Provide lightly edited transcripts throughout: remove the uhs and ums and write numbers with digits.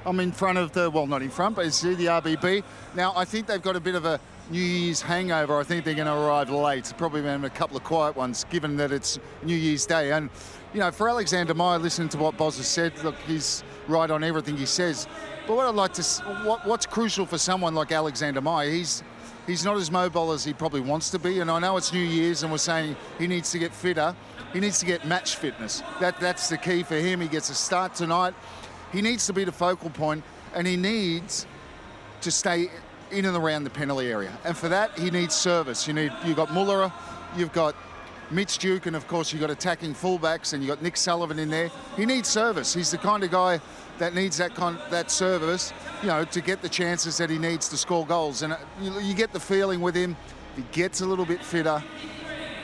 I'm in front of the, well, not in front, but it's the RBB. Now, I think they've got a bit of a New Year's hangover. I think they're going to arrive late. It's probably been a couple of quiet ones, given that it's New Year's Day. And, you know, for Alexander Meyer, listening to what Boz has said, look, he's right on everything he says. But what I'd like to, what's crucial for someone like Alexander Meyer, he's not as mobile as he probably wants to be. And I know it's New Year's and we're saying he needs to get fitter. He needs to get match fitness. That's the key for him. He gets a start tonight. He needs to be the focal point, and he needs to stay in and around the penalty area. And for that, he needs service. You've got Muller, you've got Mitch Duke, and of course you've got attacking fullbacks, and you've got Nick Sullivan in there. He needs service. He's the kind of guy that needs that service, you know, to get the chances that he needs to score goals. And you get the feeling with him, if he gets a little bit fitter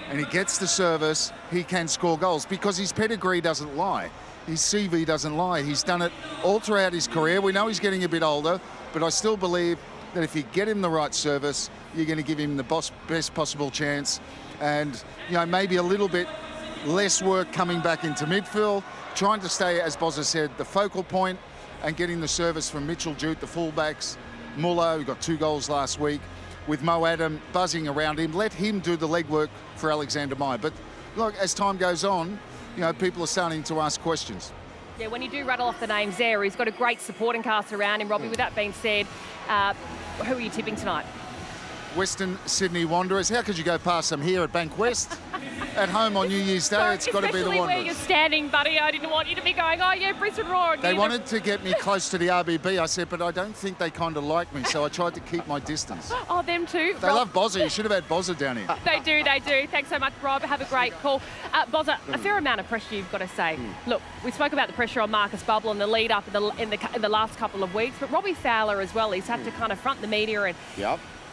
and he gets the service, he can score goals because his pedigree doesn't lie. His CV doesn't lie. He's done it all throughout his career. We know he's getting a bit older, but I still believe that if you get him the right service, you're going to give him the best possible chance. And, you know, maybe a little bit less work coming back into midfield, trying to stay, as Boz has said, the focal point and getting the service from Mitchell Jute, the fullbacks, Muller, who got 2 goals last week, with Mo Adam buzzing around him. Let him do the legwork for Alexander Meyer. But look, as time goes on, you know, people are starting to ask questions. Yeah, when you do rattle off the names there, he's got a great supporting cast around him, Robbie. With that being said, who are you tipping tonight? Western Sydney Wanderers. How could you go past them here at Bank West? At home on New Year's Day, it's got to be the Wanderers. Where you're standing, buddy. I didn't want you to be going, oh, yeah, Brisbane Roar. They wanted to get me close to the RBB. I said, but I don't think they kind of like me, so I tried to keep my distance. Oh, them too. They love Bozza. You should have had Bozza down here. They do. Thanks so much, Rob. Have a great call. Bozza, a fair amount of pressure, you've got to say. Look, we spoke about the pressure on Marcus Bubble in the lead up in the last couple of weeks, but Robbie Fowler as well. He's had to kind of front the media and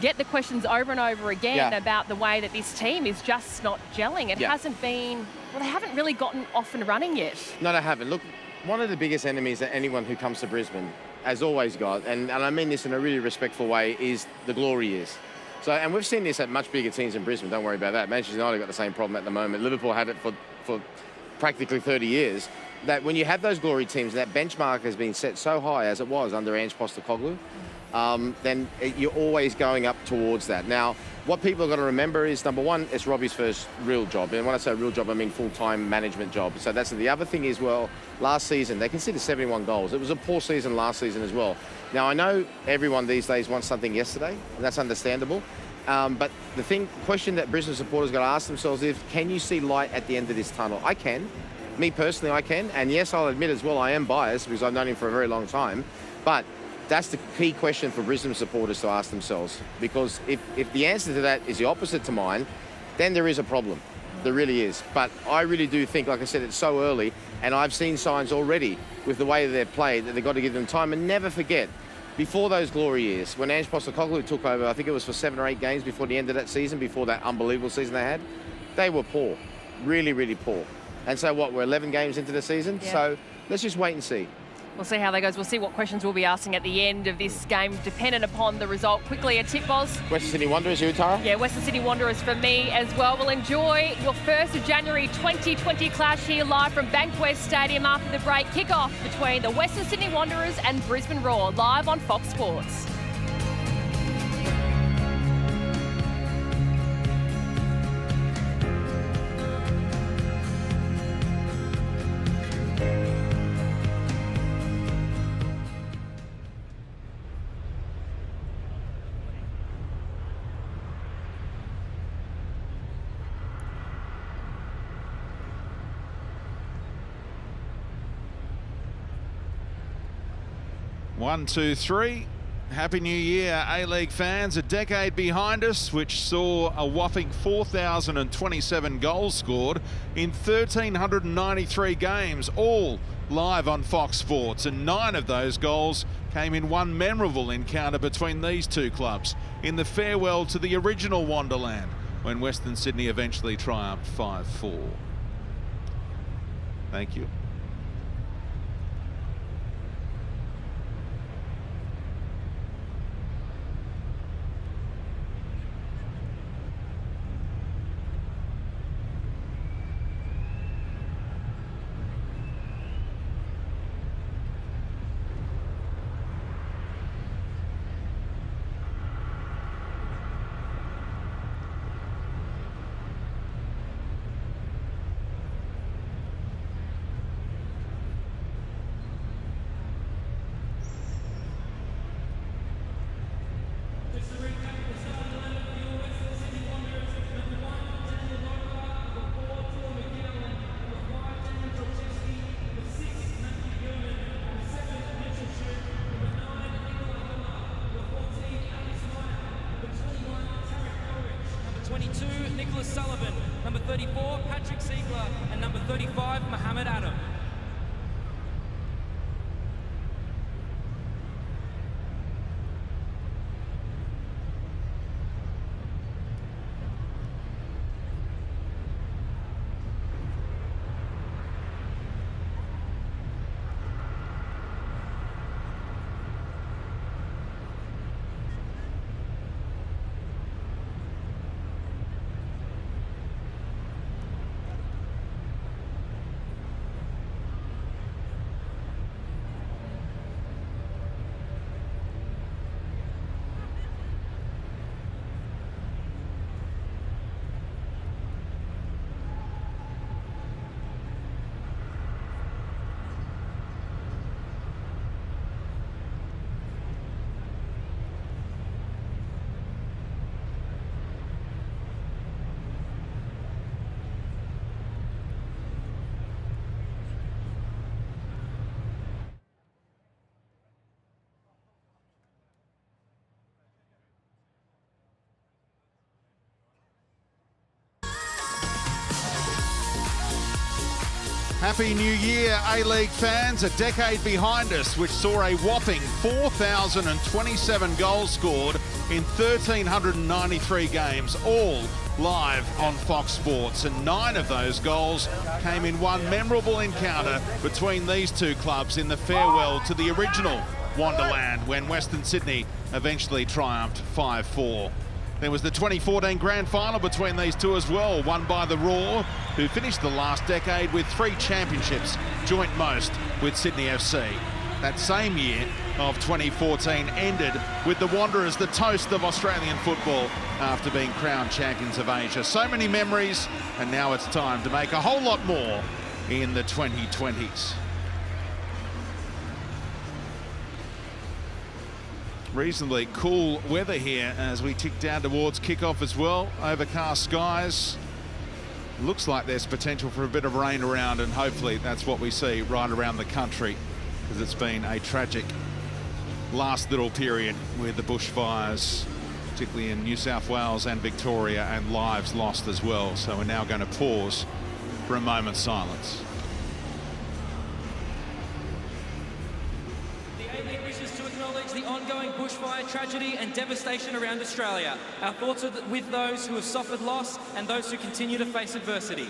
get the questions over and over again about the way that this team is just not gelling. It hasn't been, well, they haven't really gotten off and running yet. No, they haven't. Look, one of the biggest enemies that anyone who comes to Brisbane has always got, and I mean this in a really respectful way, is the glory years. So, and we've seen this at much bigger teams in Brisbane, don't worry about that. Manchester United got the same problem at the moment. Liverpool had it for practically 30 years. That when you have those glory teams, that benchmark has been set so high as it was under Ange Postecoglou, then you're always going up towards that. Now, what people have got to remember is, number one, it's Robbie's first real job. And when I say real job, I mean full-time management job. So that's the other thing is, well, last season, they conceded 71 goals. It was a poor season last season as well. Now, I know everyone these days wants something yesterday, and that's understandable. But the question that Brisbane supporters got to ask themselves is, can you see light at the end of this tunnel? I can. Me personally, I can. And yes, I'll admit as well, I am biased because I've known him for a very long time. But that's the key question for Brisbane supporters to ask themselves, because if the answer to that is the opposite to mine, then there is a problem. There really is. But I really do think, like I said, it's so early, and I've seen signs already with the way that they've played that they've got to give them time. And never forget, before those glory years, when Ange Postecoglou took over, I think it was for 7 or 8 games before the end of that season, before that unbelievable season they had, they were poor, really, really poor. And so what, we're 11 games into the season? Yeah. So let's just wait and see. We'll see how that goes. We'll see what questions we'll be asking at the end of this game, dependent upon the result. Quickly, a tip, Boz. Western Sydney Wanderers, you, Tara? Yeah, Western Sydney Wanderers for me as well. We'll enjoy your 1st of January 2020 clash here live from Bankwest Stadium after the break. Kickoff between the Western Sydney Wanderers and Brisbane Roar, live on Fox Sports. One, two, three. Happy New Year, A-League fans. A decade behind us, which saw a whopping 4,027 goals scored in 1,393 games, all live on Fox Sports. And 9 of those goals came in one memorable encounter between these two clubs in the farewell to the original Wonderland, when Western Sydney eventually triumphed 5-4. Thank you. Sullivan, number 34, Patrick Siegler, and number 35, Mohammed Adam. Happy New Year, A-League fans. A decade behind us, which saw a whopping 4,027 goals scored in 1,393 games, all live on Fox Sports. And 9 of those goals came in one memorable encounter between these two clubs in the farewell to the original Wonderland when Western Sydney eventually triumphed 5-4. There was the 2014 Grand Final between these two as well, won by the Roar, who finished the last decade with 3 championships, joint most with Sydney FC. That same year of 2014 ended with the Wanderers the toast of Australian football after being crowned champions of Asia. So many memories, and now it's time to make a whole lot more in the 2020s. Reasonably cool weather here as we tick down towards kickoff as well. Overcast skies. Looks like there's potential for a bit of rain around, and hopefully that's what we see right around the country, because it's been a tragic last little period with the bushfires, particularly in New South Wales and Victoria, and lives lost as well. So we're now going to pause for a moment's silence. The ongoing bushfire tragedy and devastation around Australia. Our thoughts are with those who have suffered loss and those who continue to face adversity.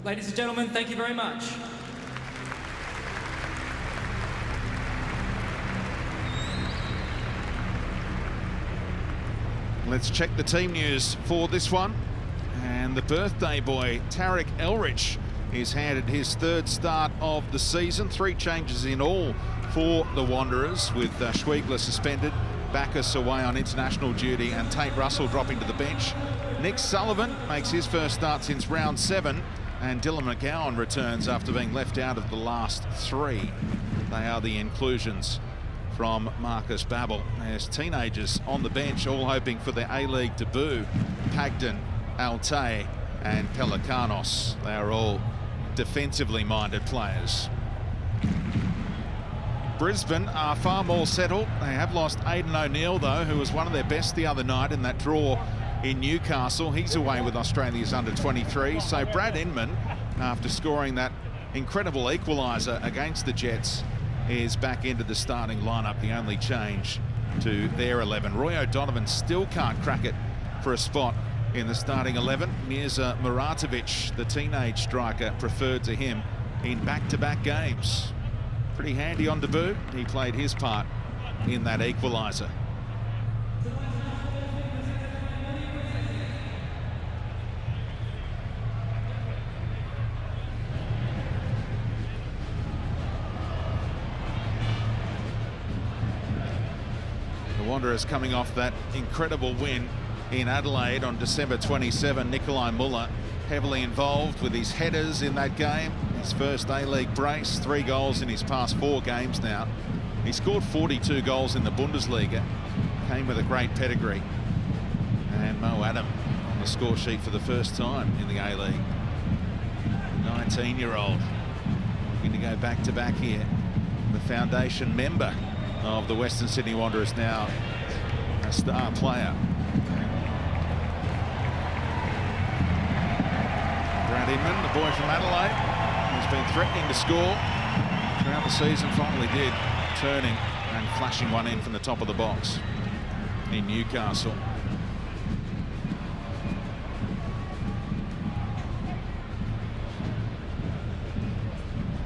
Ladies and gentlemen, thank you very much. Let's check the team news for this one. And the birthday boy, Tarek Elrich, is handed his 3rd start of the season. 3 changes in all for the Wanderers, with Schwegler suspended, Bacchus away on international duty, and Tate Russell dropping to the bench. Nick Sullivan makes his first start since round 7. And Dylan McGowan returns after being left out of the last 3. They are the inclusions from Marcus Babbel. There's teenagers on the bench, all hoping for their A-League debut. Pagden, Altay and Pelikanos. They are all defensively minded players. Brisbane are far more settled. They have lost Aidan O'Neill, though, who was one of their best the other night in that draw in Newcastle. He's away with Australia's under-23. So Brad Inman, after scoring that incredible equaliser against the Jets, is back into the starting lineup, the only change to their 11. Roy O'Donovan still can't crack it for a spot in the starting 11. Mirza Muratovic, the teenage striker, preferred to him in back-to-back games. Pretty handy on debut. He played his part in that equaliser. Wanderers coming off that incredible win in Adelaide on December 27. Nikolai Muller heavily involved with his headers in that game. His first A-League brace, 3 goals in his past 4 games now. He scored 42 goals in the Bundesliga. Came with a great pedigree. And Mo Adam on the score sheet for the first time in the A-League. 19-year-old looking to go back-to-back here. The foundation member of the Western Sydney Wanderers, now a star player. Brad Inman, the boy from Adelaide, has been threatening to score throughout the season, finally did, turning and flashing one in from the top of the box in Newcastle.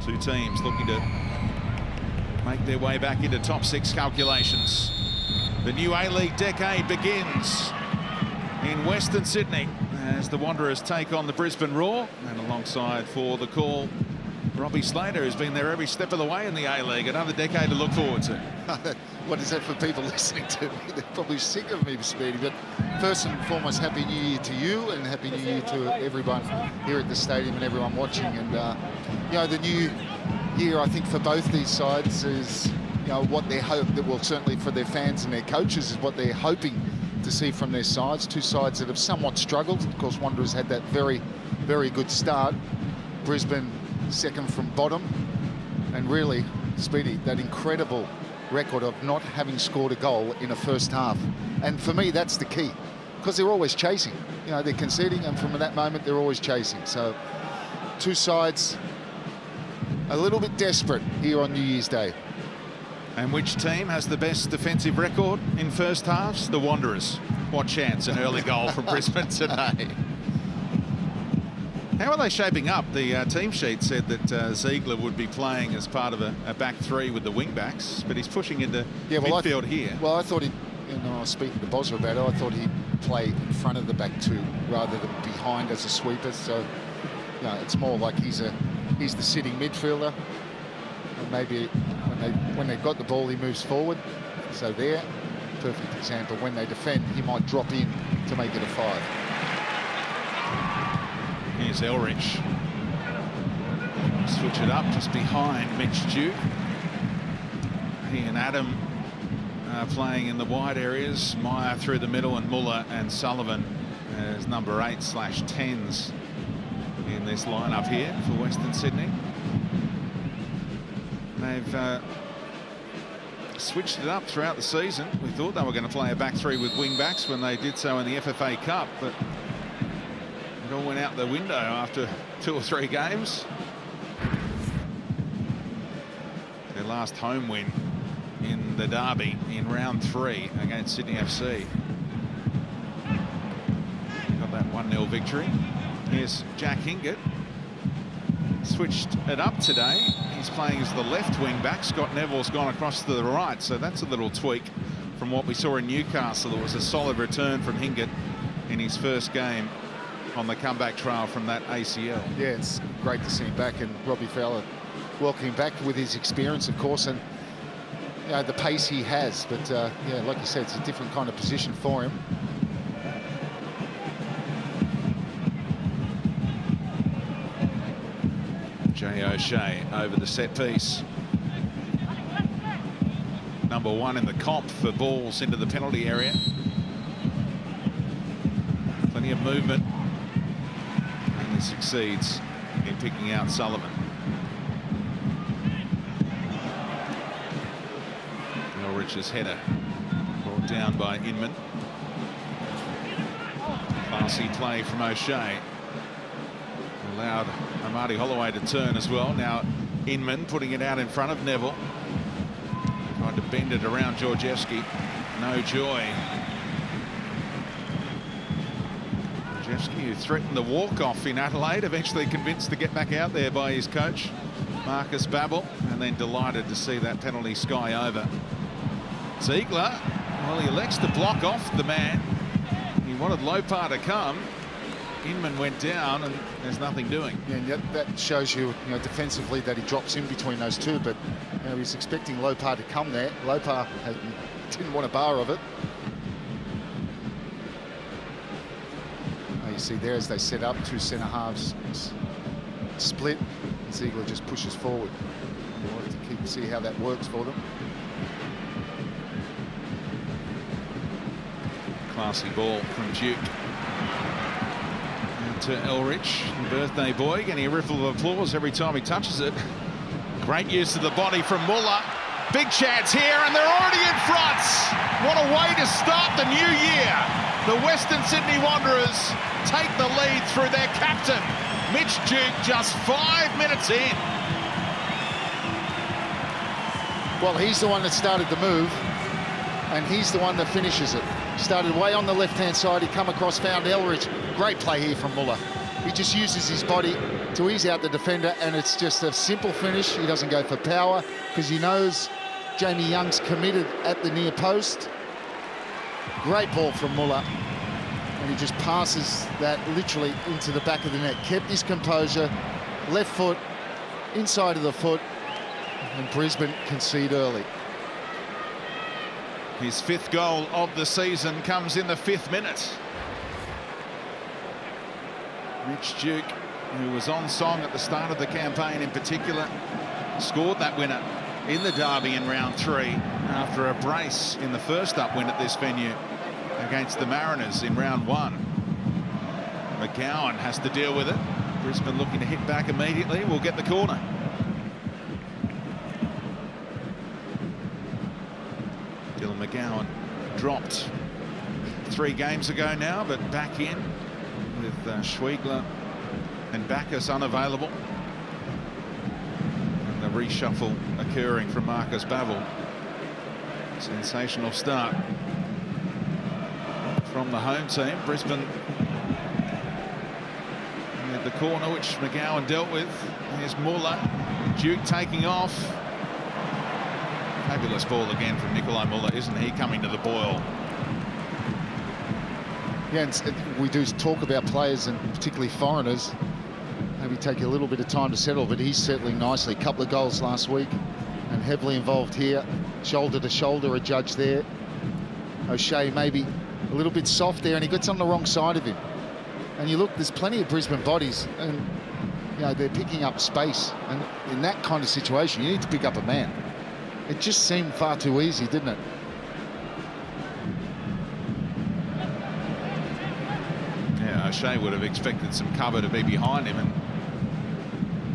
Two teams looking to make their way back into top 6 calculations. The new A-League decade begins in Western Sydney as the Wanderers take on the Brisbane Roar, and alongside for the call, Robbie Slater, who's been there every step of the way in the A-League. Another decade to look forward to. What is that for people listening to me? They're probably sick of me, Speedy. But first and foremost, Happy New Year to you, and Happy New Year to everyone here at the stadium and everyone watching. And you know, the new year, I think, for both these sides is, you know, what they hope that will, certainly for their fans and their coaches, is what they're hoping to see from their sides. Two sides that have somewhat struggled. Of course, Wanderers had that very, very good start. Brisbane second from bottom, and really, Speedy, that incredible record of not having scored a goal in a first half. And for me, that's the key, because they're always chasing. You know, they're conceding, and from that moment, they're always chasing. So two sides a little bit desperate here on New Year's Day. And which team has the best defensive record in first halves? The Wanderers. What chance an early goal from Brisbane today? How are they shaping up? The team sheet said that Ziegler would be playing as part of a back 3 with the wing backs, but he's pushing into midfield here. Well, I thought I was speaking to Bosra about it, I thought he'd play in front of the back 2 rather than behind as a sweeper. So, you know, it's more like he's the sitting midfielder. And maybe when they've got the ball, he moves forward. So there, perfect example. When they defend, he might drop in to make it a 5. Here's Elrich. Switch it up just behind Mitch Duke. He and Adam playing in the wide areas. Meyer through the middle, and Muller and Sullivan as number 8/10s in this lineup here for Western Sydney. They've switched it up throughout the season. We thought they were going to play a back 3 with wing backs when they did so in the FFA Cup, but it all went out the window after 2 or 3 games. Their last home win in the derby in round 3 against Sydney FC. Got that 1-0 victory. Here's Jack Hingett. Switched it up today. He's playing as the left wing back. Scott Neville's gone across to the right, so that's a little tweak from what we saw in Newcastle. It was a solid return from Hingett in his first game on the comeback trail from that ACL. Yeah, it's great to see him back, and Robbie Fowler welcoming back with his experience, of course, and you know, the pace he has. But yeah, like you said, it's a different kind of position for him. Jay O'Shea over the set piece. Number 1 in the comp for balls into the penalty area. Plenty of movement. And he succeeds in picking out Sullivan. Elrich's header brought down by Inman. Classy play from O'Shea. Allowed Amadi Holloway to turn as well. Now Inman putting it out in front of Neville. Tried to bend it around Georgievski. No joy. Georgievski, who threatened the walk-off in Adelaide, eventually convinced to get back out there by his coach, Marcus Babbel, and then delighted to see that penalty sky over. Ziegler, well, he elects to block off the man. He wanted Lopar to come. Inman went down, and there's nothing doing. Yeah, and that shows you, defensively, that he drops in between those two. But he's expecting Lopar to come there. Lopar didn't want a bar of it. Oh, you see there as they set up, two centre halves split. Ziegler just pushes forward. We'll have to see how that works for them. Classy ball from Duke. And to Elrich, the birthday boy, getting a ripple of applause every time he touches it. Great use of the body from Muller. Big chance here, and they're already in front. What a way to start the new year. The Western Sydney Wanderers take the lead through their captain, Mitch Duke, just 5 minutes in. Well, he's the one that started the move, and he's the one that finishes it. Started way on the left-hand side. He come across, found Elrich. Great play here from Muller. He just uses his body to ease out the defender, and it's just a simple finish. He doesn't go for power because he knows Jamie Young's committed at the near post. Great ball from Muller, and he just passes that literally into the back of the net. Kept his composure, left foot, inside of the foot, and Brisbane concede early. His 5th goal of the season comes in the 5th minute. Mitch Duke, who was on song at the start of the campaign in particular, scored that winner in the derby in round 3 after a brace in the first up win at this venue against the Mariners in round 1. McGowan has to deal with it. Brisbane looking to hit back immediately. We'll get the corner. Dylan McGowan dropped 3 games ago now, but back in with Schwegler and Bacchus unavailable. And the reshuffle occurring from Marcus Bavel. Sensational start from the home team. Brisbane at the corner, which McGowan dealt with. Here's Muller. Duke taking off. Fabulous ball again from Nikolai Muller, isn't he, coming to the boil? Yeah, and we do talk about players, and particularly foreigners, maybe take a little bit of time to settle, but he's settling nicely. A couple of goals last week and heavily involved here. Shoulder to shoulder, a judge there. O'Shea maybe a little bit soft there, and he gets on the wrong side of him. And you look, there's plenty of Brisbane bodies, and you know, they're picking up space. And in that kind of situation, you need to pick up a man. It just seemed far too easy, didn't it? O'Shea would have expected some cover to be behind him, and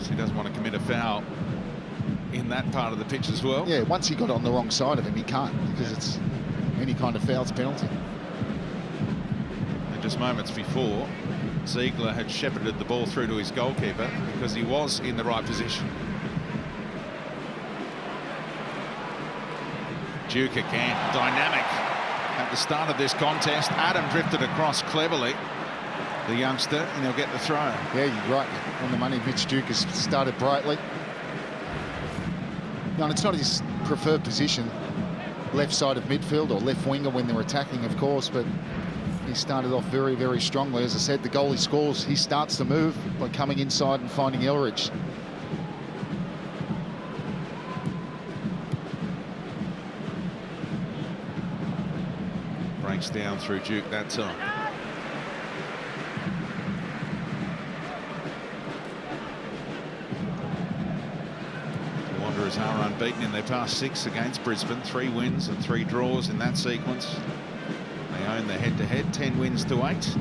he doesn't want to commit a foul in that part of the pitch as well. Yeah, once he got on the wrong side of him, he can't, because it's any kind of foul's penalty. And just moments before, Ziegler had shepherded the ball through to his goalkeeper because he was in the right position. Duke again, dynamic at the start of this contest. Adam drifted across cleverly, the youngster, and he'll get the throw. Yeah, you're right on the money. Mitch Duke has started brightly. No, and it's not his preferred position, left side of midfield or left winger when they're attacking, of course, but he started off very, very strongly. As I said, the goal he scores, he starts to move by coming inside and finding Elrich. Breaks down through Duke that time. Wanderers are unbeaten in their past 6 against Brisbane. 3 wins and 3 draws in that sequence. They own the head-to-head, 10 wins to 8.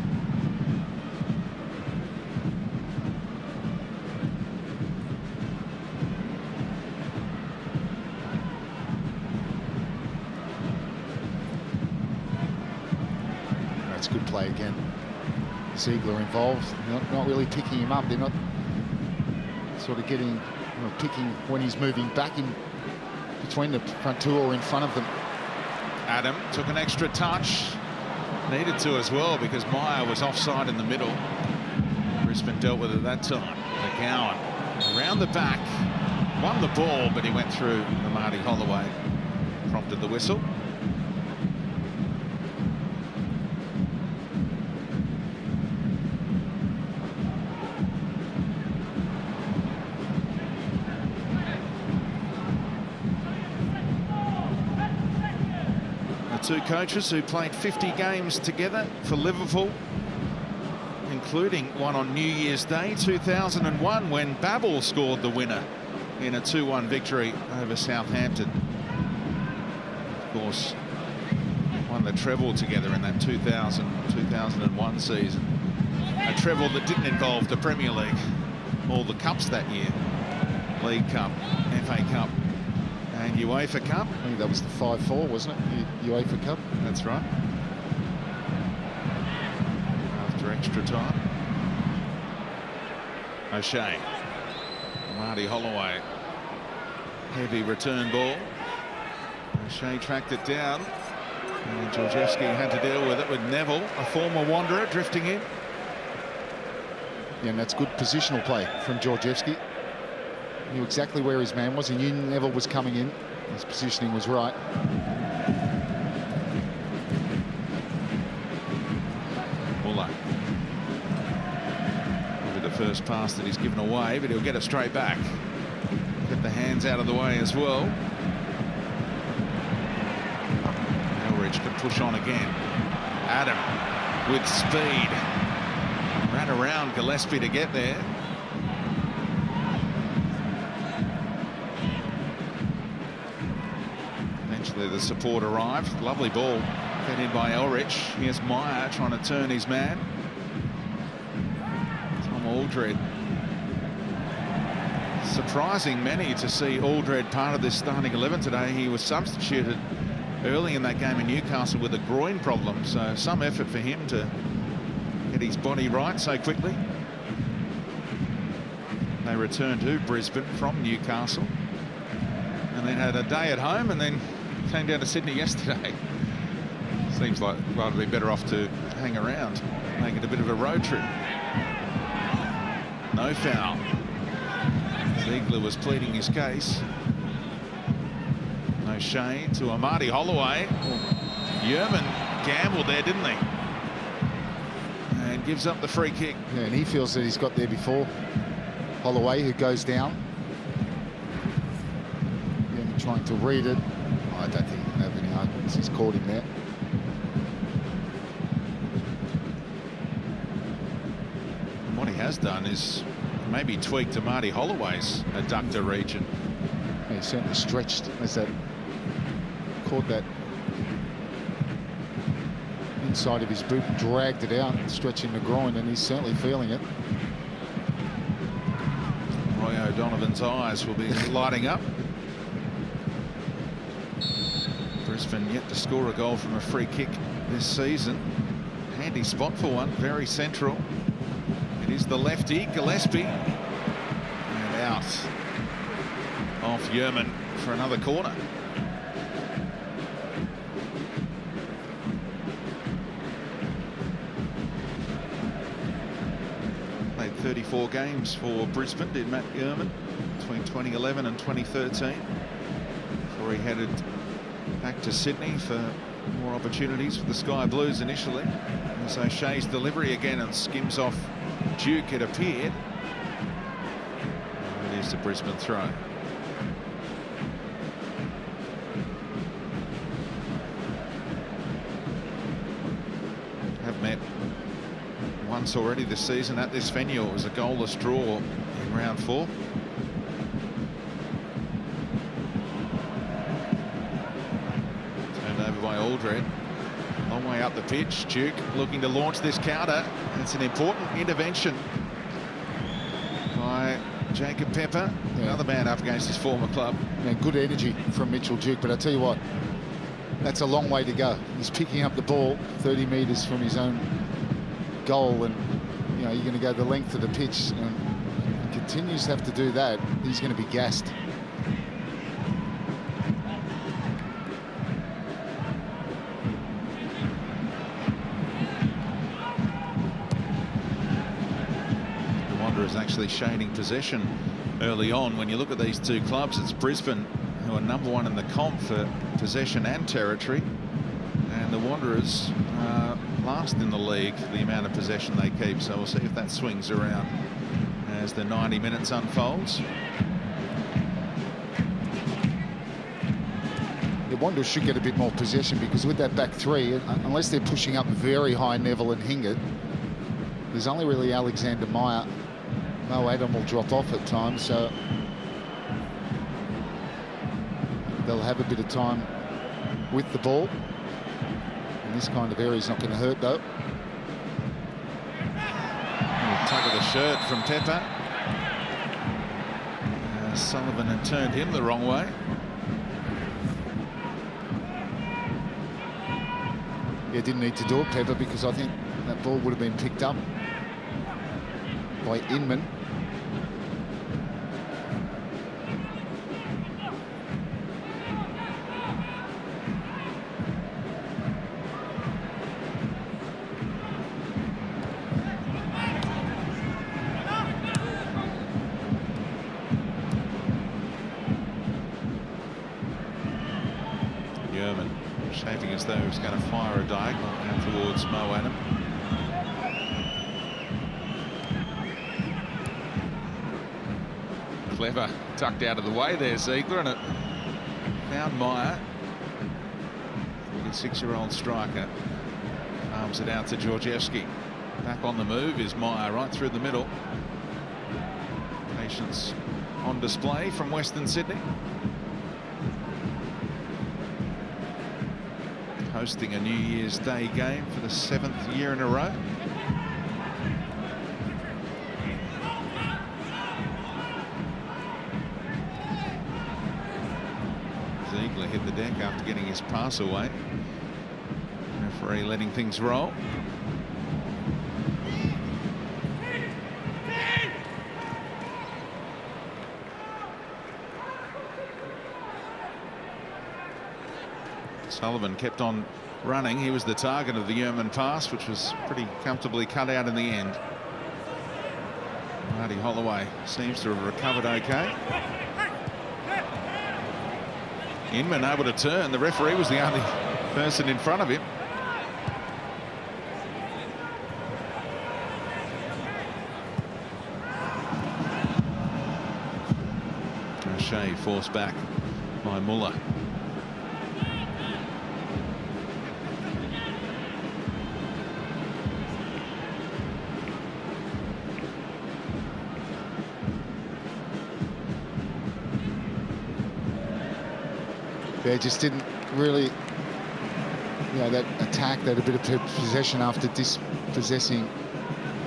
That's good play again. Ziegler involved, not really picking him up. They're not sort of getting, picking when he's moving back in between the front 2 or in front of them. Adam took an extra touch. Needed to as well, because Meyer was offside in the middle. Brisbane dealt with it that time. McGowan around the back, won the ball, but he went through the Marty Holloway. Prompted the whistle. two coaches who played 50 games together for Liverpool, including one on New Year's Day 2001 when Babel scored the winner in a 2-1 victory over Southampton. Of course, won the treble together in that 2001 season. A treble that didn't involve the Premier League, all the cups that year. League Cup, FA Cup and UEFA Cup. I think that was the 5-4, wasn't it? The UEFA Cup. That's right. After extra time. O'Shea. Marty Holloway. Heavy return ball. O'Shea tracked it down. And Georgievski had to deal with it with Neville, a former Wanderer, drifting in. Yeah, and that's good positional play from Georgievski. Knew exactly where his man was. He knew Neville was coming in. His positioning was right. Muller. Maybe the first pass that he's given away, but he'll get it straight back. Get the hands out of the way as well. Elridge can push on again. Adam with speed. Ran around Gillespie to get there. Eventually the support arrived. Lovely ball fed in by Elrich. Here's Meyer trying to turn his man. Tom Aldred. Surprising many to see Aldred part of this starting 11 today. He was substituted early in that game in Newcastle with a groin problem, so some effort for him to get his body right so quickly. They returned to Brisbane from Newcastle and then had a day at home and then came down to Sydney yesterday. Seems like rather be better off to hang around, make it a bit of a road trip. No foul. Ziegler was pleading his case. No shade to Amadi Holloway. Yerman gambled there, didn't he? And gives up the free kick. Yeah, and he feels that he's got there before Holloway, who goes down. Yerman trying to read it. I don't think he can have any arguments. He's caught him there. And what he has done is maybe tweaked Amadi Holloway's adductor region. Yeah, he certainly stretched as that caught that inside of his boot, dragged it out, stretching the groin, and he's certainly feeling it. Roy O'Donovan's eyes will be lighting up. Brisbane yet to score a goal from a free kick this season. Handy spot for one, very central. It is the lefty, Gillespie. And out off Yerman for another corner. Played 34 games for Brisbane, did Matt Yerman, between 2011 and 2013. Before he headed back to Sydney for more opportunities for the Sky Blues initially. As O'Shea's delivery again and skims off Duke, it appeared. And it is the Brisbane throw. Have met once already this season at this venue. It was a goalless draw in round 4. Turned over by Aldred. Long way up the pitch. Duke looking to launch this counter. It's an important intervention by Jacob Pepper, another man up against his former club. Yeah, good energy from Mitchell Duke, but I tell you what, that's a long way to go. He's picking up the ball 30 metres from his own goal, and you know, you're going to go the length of the pitch, and he continues to have to do that. He's going to be gassed. Is actually shading possession early on. When you look at these two clubs, it's Brisbane who are #1 in the comp for possession and territory, and the Wanderers are last in the league for the amount of possession they keep. So we'll see if that swings around as the 90 minutes unfolds. The Wanderers should get a bit more possession, because with that back three, unless they're pushing up very high, Neville and Hingett, there's only really Alexander Meyer. Mo Adam will drop off at times, so they'll have a bit of time with the ball. And this kind of area is not going to hurt, though. Tug of the shirt from Tepper. Sullivan had turned him the wrong way. Yeah, didn't need to do it, Pepper, because I think that ball would have been picked up by Inman. Shaping as though he's going to fire a diagonal out towards Mo Adam. Clever, tucked out of the way there, Ziegler, and it found Meyer. 36-year-old striker arms it out to Georgievski. Back on the move is Meyer, right through the middle. Patience on display from Western Sydney. Hosting a New Year's Day game for the 7th year in a row. Ziegler hit the deck after getting his pass away. Referee letting things roll. Sullivan kept on running. He was the target of the Yerman pass, which was pretty comfortably cut out in the end. Marty Holloway seems to have recovered okay. Inman able to turn. The referee was the only person in front of him. O'Shea forced back by Muller. They just didn't really, that attack, that a bit of possession after dispossessing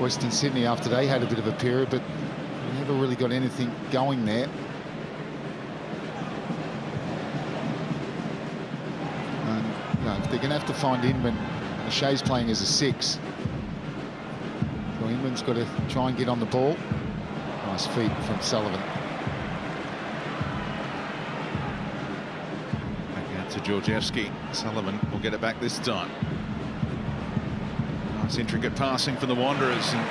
Western Sydney after they had a bit of a period, but never really got anything going there. And, if they're going to have to find Inman, O'Shea's playing as a 6. So Inman's got to try and get on the ball. Nice feed from Sullivan. To Georgievski. Sullivan will get it back this time. Nice intricate passing from the Wanderers, and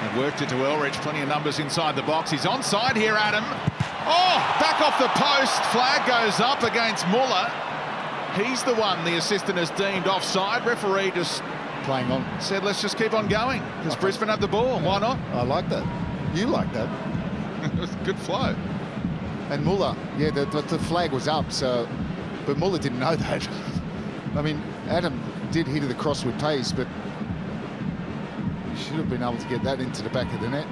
they've worked it to Elrich. Plenty of numbers inside the box. He's onside here, Adam. Oh, back off the post. Flag goes up against Muller. He's the one the assistant has deemed offside. Referee just playing on. Said, let's just keep on going because Brisbane have the ball. Why not? I like that. You like that. It was good flow. And Muller, yeah, the flag was up, so. But Muller didn't know that. I mean, Adam did hit it across with pace, but he should have been able to get that into the back of the net.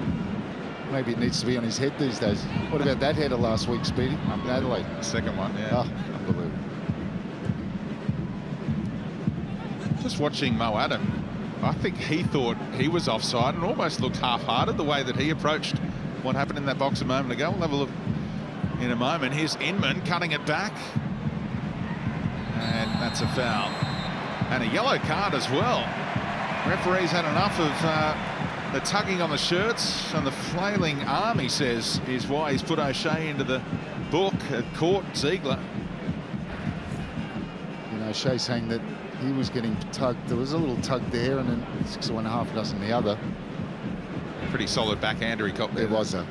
Maybe it needs to be on his head these days. What about that header last week, Speedy, in Adelaide? The second one, yeah. Oh, unbelievable. Just watching Mo Adam, I think he thought he was offside and almost looked half-hearted the way that he approached what happened in that box a moment ago. We'll have a look in a moment. Here's Inman cutting it back. And that's a foul. And a yellow card as well. Referee's had enough of the tugging on the shirts and the flailing arm, he says, is why he's put O'Shea into the book. Caught Ziegler. O'Shea saying that he was getting tugged. There was a little tug there, and then 6.5 dozen the other. Pretty solid backhander he caught there. There was a.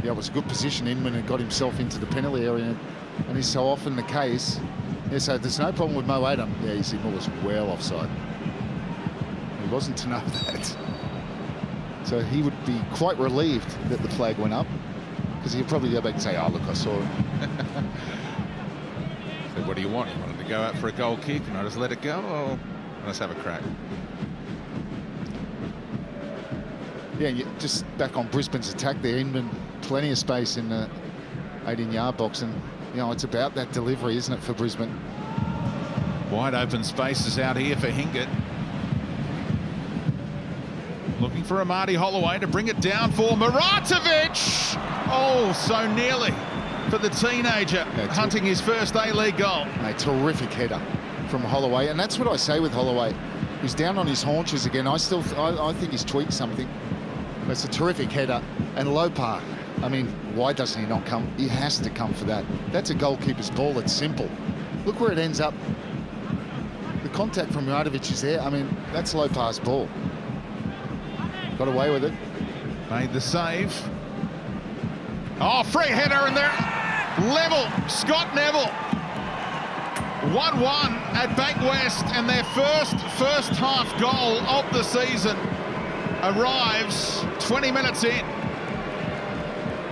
Yeah, it was a good position. Inman had got himself into the penalty area, and is so often the case. Yeah, so there's no problem with Mo Adam. Yeah, you see Muller's well offside. He wasn't to know that. So he would be quite relieved that the flag went up, because he'd probably go back and say, oh, look, I saw it. So what do you want? You wanted to go out for a goal kick and I just let it go? Or let's have a crack. Yeah, just back on Brisbane's attack there, Inman, plenty of space in the 18-yard box, and you know, it's about that delivery, isn't it, for Brisbane? Wide open spaces out here for Hingett. Looking for Amadi Holloway to bring it down for Muratovic. Oh, so nearly for the teenager, hunting his first A-League goal. A terrific header from Holloway, and that's what I say with Holloway. He's down on his haunches again. I think he's tweaked something. It's a terrific header. And Lopar, I mean, why doesn't he not come? He has to come for that. That's a goalkeeper's ball. It's simple. Look where it ends up. The contact from Muratovic is there. I mean, that's Lopar's ball. Got away with it. Made the save. Oh, free header in there. Level. Scott Neville. 1-1 at Bankwest, and their first half goal of the season arrives 20 minutes in.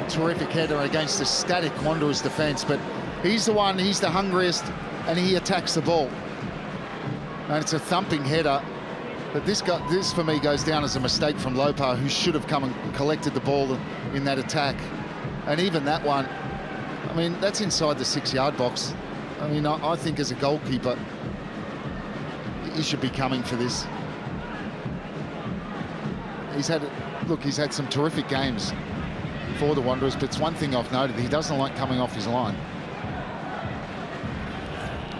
Terrific header against the static Wanderers defence, but he's the hungriest, and he attacks the ball. And it's a thumping header, but this for me goes down as a mistake from Lopar, who should have come and collected the ball in that attack. And even that one, I mean, that's inside the 6-yard box. I mean, I think as a goalkeeper, he should be coming for this. He's had some terrific games for the Wanderers, but it's one thing I've noted, he doesn't like coming off his line.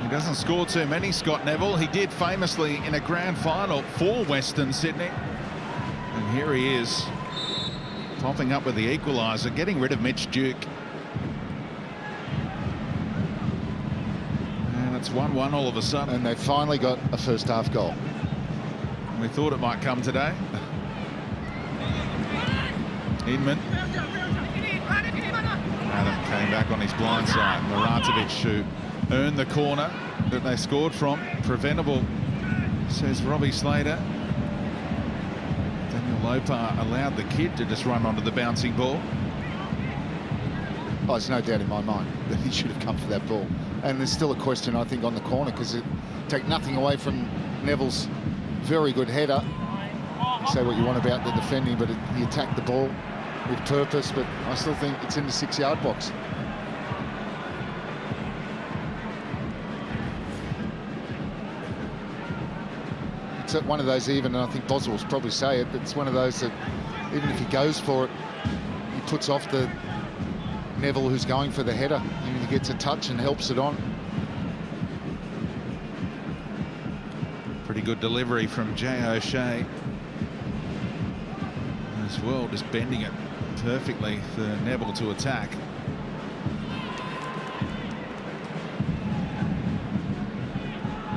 He doesn't score too many, Scott Neville. He did famously in a grand final for Western Sydney. And here he is, popping up with the equaliser, getting rid of Mitch Duke. And it's 1-1 all of a sudden. And they finally got a first half goal. We thought it might come today. Inman. Adam came back on his blind side. Muratovic who earned the corner that they scored from. Preventable, says Robbie Slater. Daniel Lopar allowed the kid to just run onto the bouncing ball. Oh, there's no doubt in my mind that he should have come for that ball. And there's still a question, I think, on the corner, because it take nothing away from Neville's very good header. You say what you want about the defending, but he attacked the ball with purpose, but I still think it's in the 6-yard box. It's one of those, even, and I think Boswell's probably say it, but it's one of those that even if he goes for it, he puts off the Neville who's going for the header, and he gets a touch and helps it on. Pretty good delivery from Jay O'Shea as well, just bending it perfectly for Neville to attack.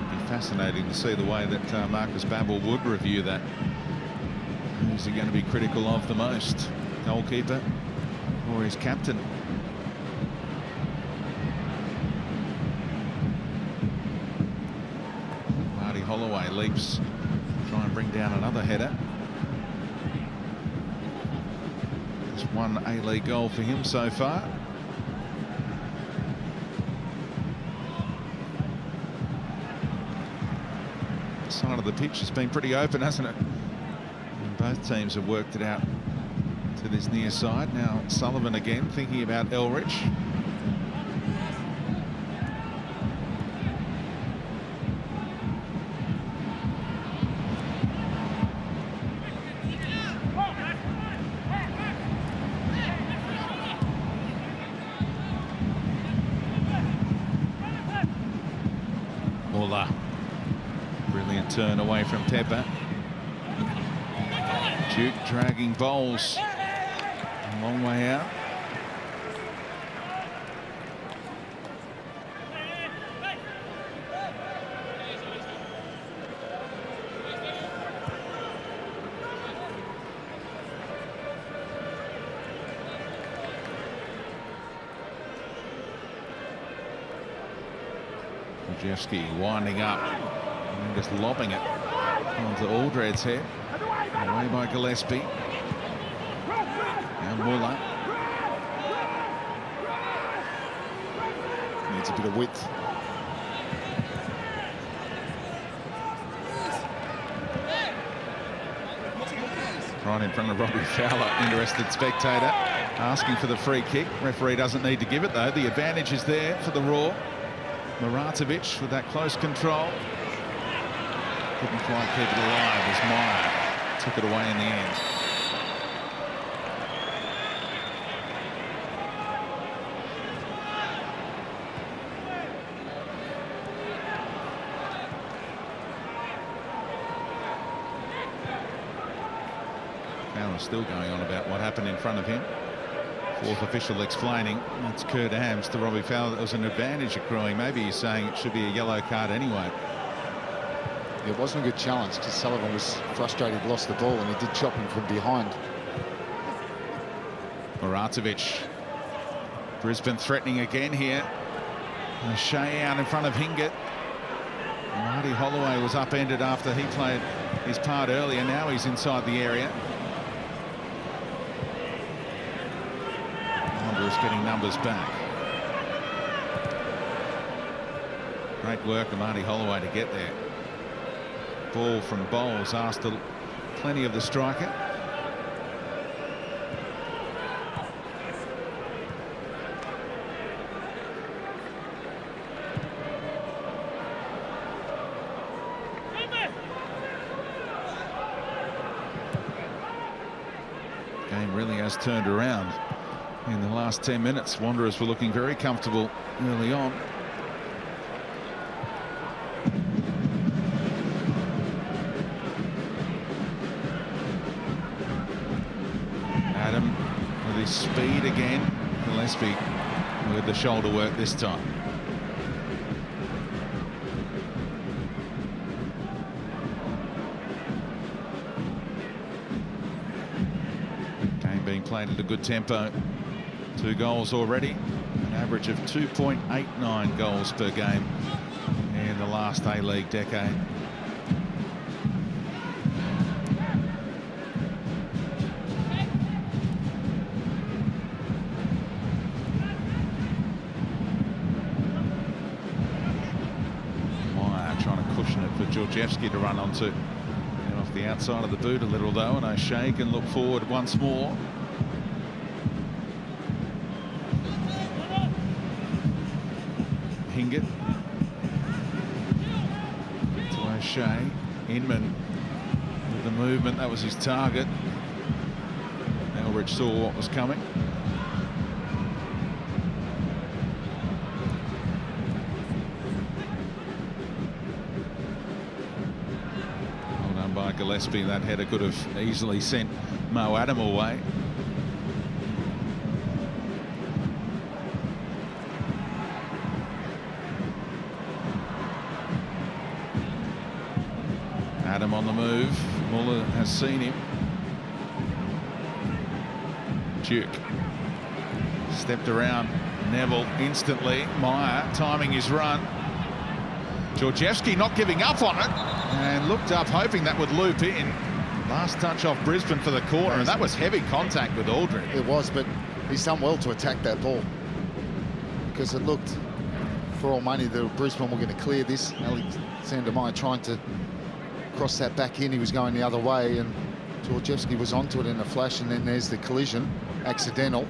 It'd be fascinating to see the way that Marcus Babbel would review that. Who's he going to be critical of the most? Goalkeeper or his captain? Marty Holloway leaps, try and bring down another header. Just one A-League goal for him so far. The side of the pitch has been pretty open, hasn't it? And both teams have worked it out to this near side. Now Sullivan again thinking about Elrich. Brilliant turn away from Tepper. Duke dragging Bowles a long way out. Krzyzewski winding up and just lobbing it onto Aldred's head. Away by Gillespie. Muller. Needs a bit of width. Right in front of Robbie Fowler, interested spectator, asking for the free kick. Referee doesn't need to give it though. The advantage is there for the Raw. Muratovic with that close control. Couldn't quite keep it alive as Meyer took it away in the end. Fowler's still going on about what happened in front of him. Fourth official explaining that's Kurt Hams to Robbie Fowler. That was an advantage accruing. Maybe he's saying it should be a yellow card anyway. It wasn't a good challenge because Sullivan was frustrated, lost the ball, and he did chop him from behind. Muratovic. Brisbane threatening again here. Shea out in front of Hingett. Marty Holloway was upended after he played his part earlier. Now he's inside the area. Wanderers getting numbers back. Great work of Marty Holloway to get there. Ball from Bowles asked plenty of the striker. Game really has turned around in the last 10 minutes. Wanderers were looking very comfortable early on. Adam with his speed again. Gillespie with the shoulder work this time. Game being played at a good tempo. 2 goals already. An average of 2.89 goals per game in the last A-League decade. Georgievski to run onto. And off the outside of the boot a little though, and O'Shea can look forward once more. Hingett to O'Shea. Inman with the movement, that was his target. Elbridge saw what was coming. Gillespie, that header could have easily sent Mo Adam away. Adam on the move. Muller has seen him. Duke stepped around Neville instantly. Meyer timing his run. Georgievski not giving up on it. And looked up, hoping that would loop in. Last touch off Brisbane for the corner, and that was heavy contact with Aldred. It was, but he's done well to attack that ball because it looked, for all money, that Brisbane were going to clear this. Alexander Meyer trying to cross that back in. He was going the other way, and Georgievski was onto it in a flash, and then there's the collision, accidental.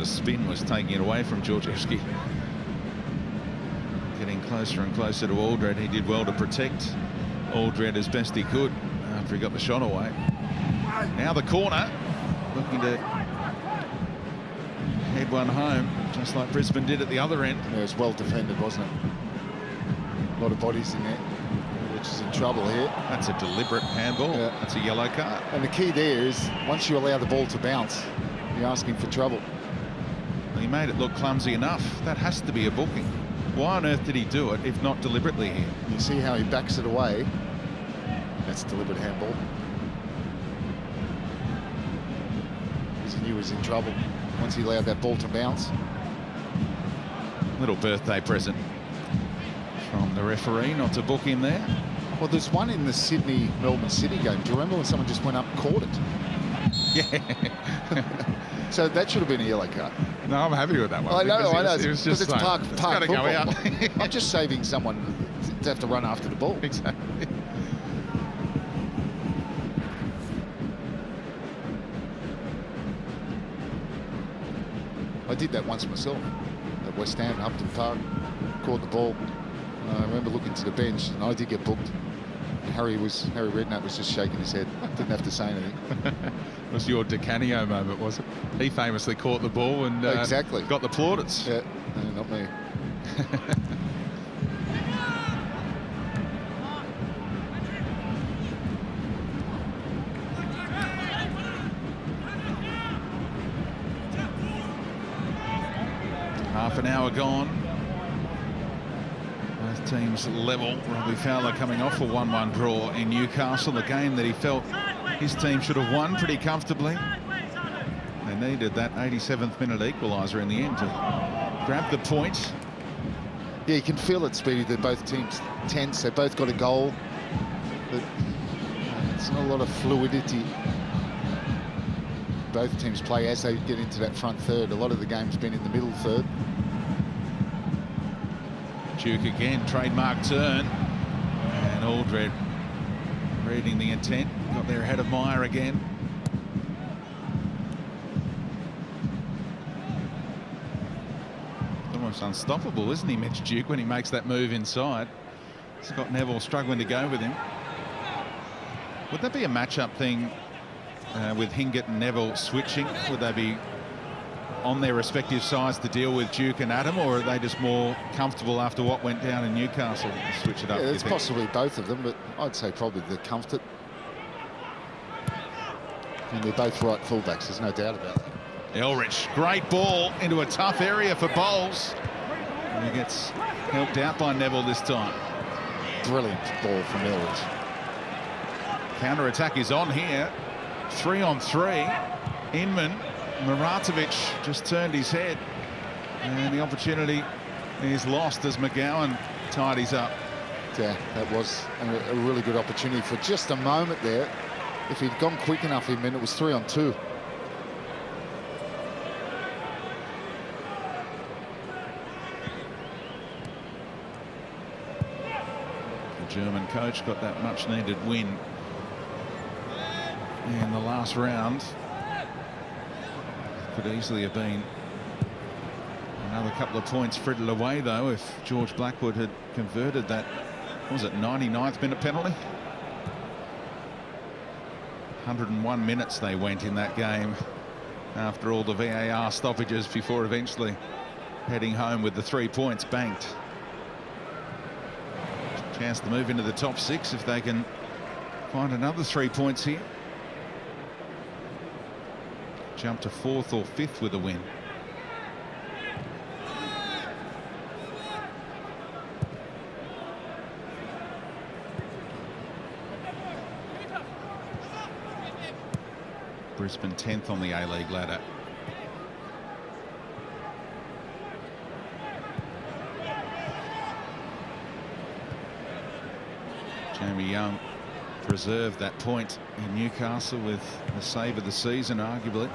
Spin was taking it away from Georgievski. Getting closer and closer to Aldred. He did well to protect Aldred as best he could after he got the shot away. Now the corner, looking to head one home, just like Brisbane did at the other end. Yeah, it was well defended, wasn't it? A lot of bodies in there, which is in trouble here. That's a deliberate handball. Yeah. That's a yellow card. And the key there is, once you allow the ball to bounce, you're asking for trouble. He made it look clumsy enough. That has to be a booking. Why on earth did he do it, if not deliberately here? You see how he backs it away. That's deliberate handball. Because he knew he was in trouble once he allowed that ball to bounce. Little birthday present the referee not to book him there. Well, there's one in the Sydney-Melbourne City game. Do you remember when someone just went up and caught it? Yeah. So that should have been a yellow card. No, I'm happy with that one. I know. It was just it's like, park gotta football. go out. I'm just saving someone to have to run after the ball. Exactly. I did that once myself at West Ham, Upton Park, caught the ball. I remember looking to the bench, and I did get booked. Harry Redknapp was just shaking his head. Didn't have to say anything. It was your Di Canio moment, was it? He famously caught the ball and exactly got the plaudits. Yeah, no, not me. Half an hour gone. Both teams level. Robbie Fowler coming off a 1-1 draw in Newcastle, the game that he felt his team should have won pretty comfortably. They needed that 87th minute equaliser in the end to grab the point. Yeah, you can feel it, Speedy, that both teams tense. They both got a goal, but it's not a lot of fluidity. Both teams play as they get into that front third. A lot of the game's been in the middle third. Duke again, trademark turn. And Aldred reading the intent. Got there ahead of Meyer again. Almost unstoppable, isn't he, Mitch Duke, when he makes that move inside? Scott Neville struggling to go with him. Would that be a matchup thing with Hingett and Neville switching? Would they be on their respective sides to deal with Duke and Adam, or are they just more comfortable after what went down in Newcastle to switch it up? Yeah, it's possibly both of them, but I'd say probably the comfort. And they're both right fullbacks, there's no doubt about that. Elrich, great ball into a tough area for Bowles. And he gets helped out by Neville this time. Brilliant ball from Elrich. Counter-attack is on here. 3-on-3. Inman, Muratovic just turned his head. And the opportunity is lost as McGowan tidies up. Yeah, that was a really good opportunity for just a moment there. If he'd gone quick enough, Inman, it was 3-on-2. The German coach got that much-needed win in the last round. Could easily have been another couple of points frittered away, though, if George Blackwood had converted that, what was it, 99th minute penalty? 101 minutes they went in that game after all the VAR stoppages before eventually heading home with the 3 points banked. Chance to move into the top 6 if they can find another 3 points here. Jump to 4th or 5th with a win. Brisbane 10th on the A-League ladder. Jamie Young preserved that point in Newcastle with the save of the season, arguably.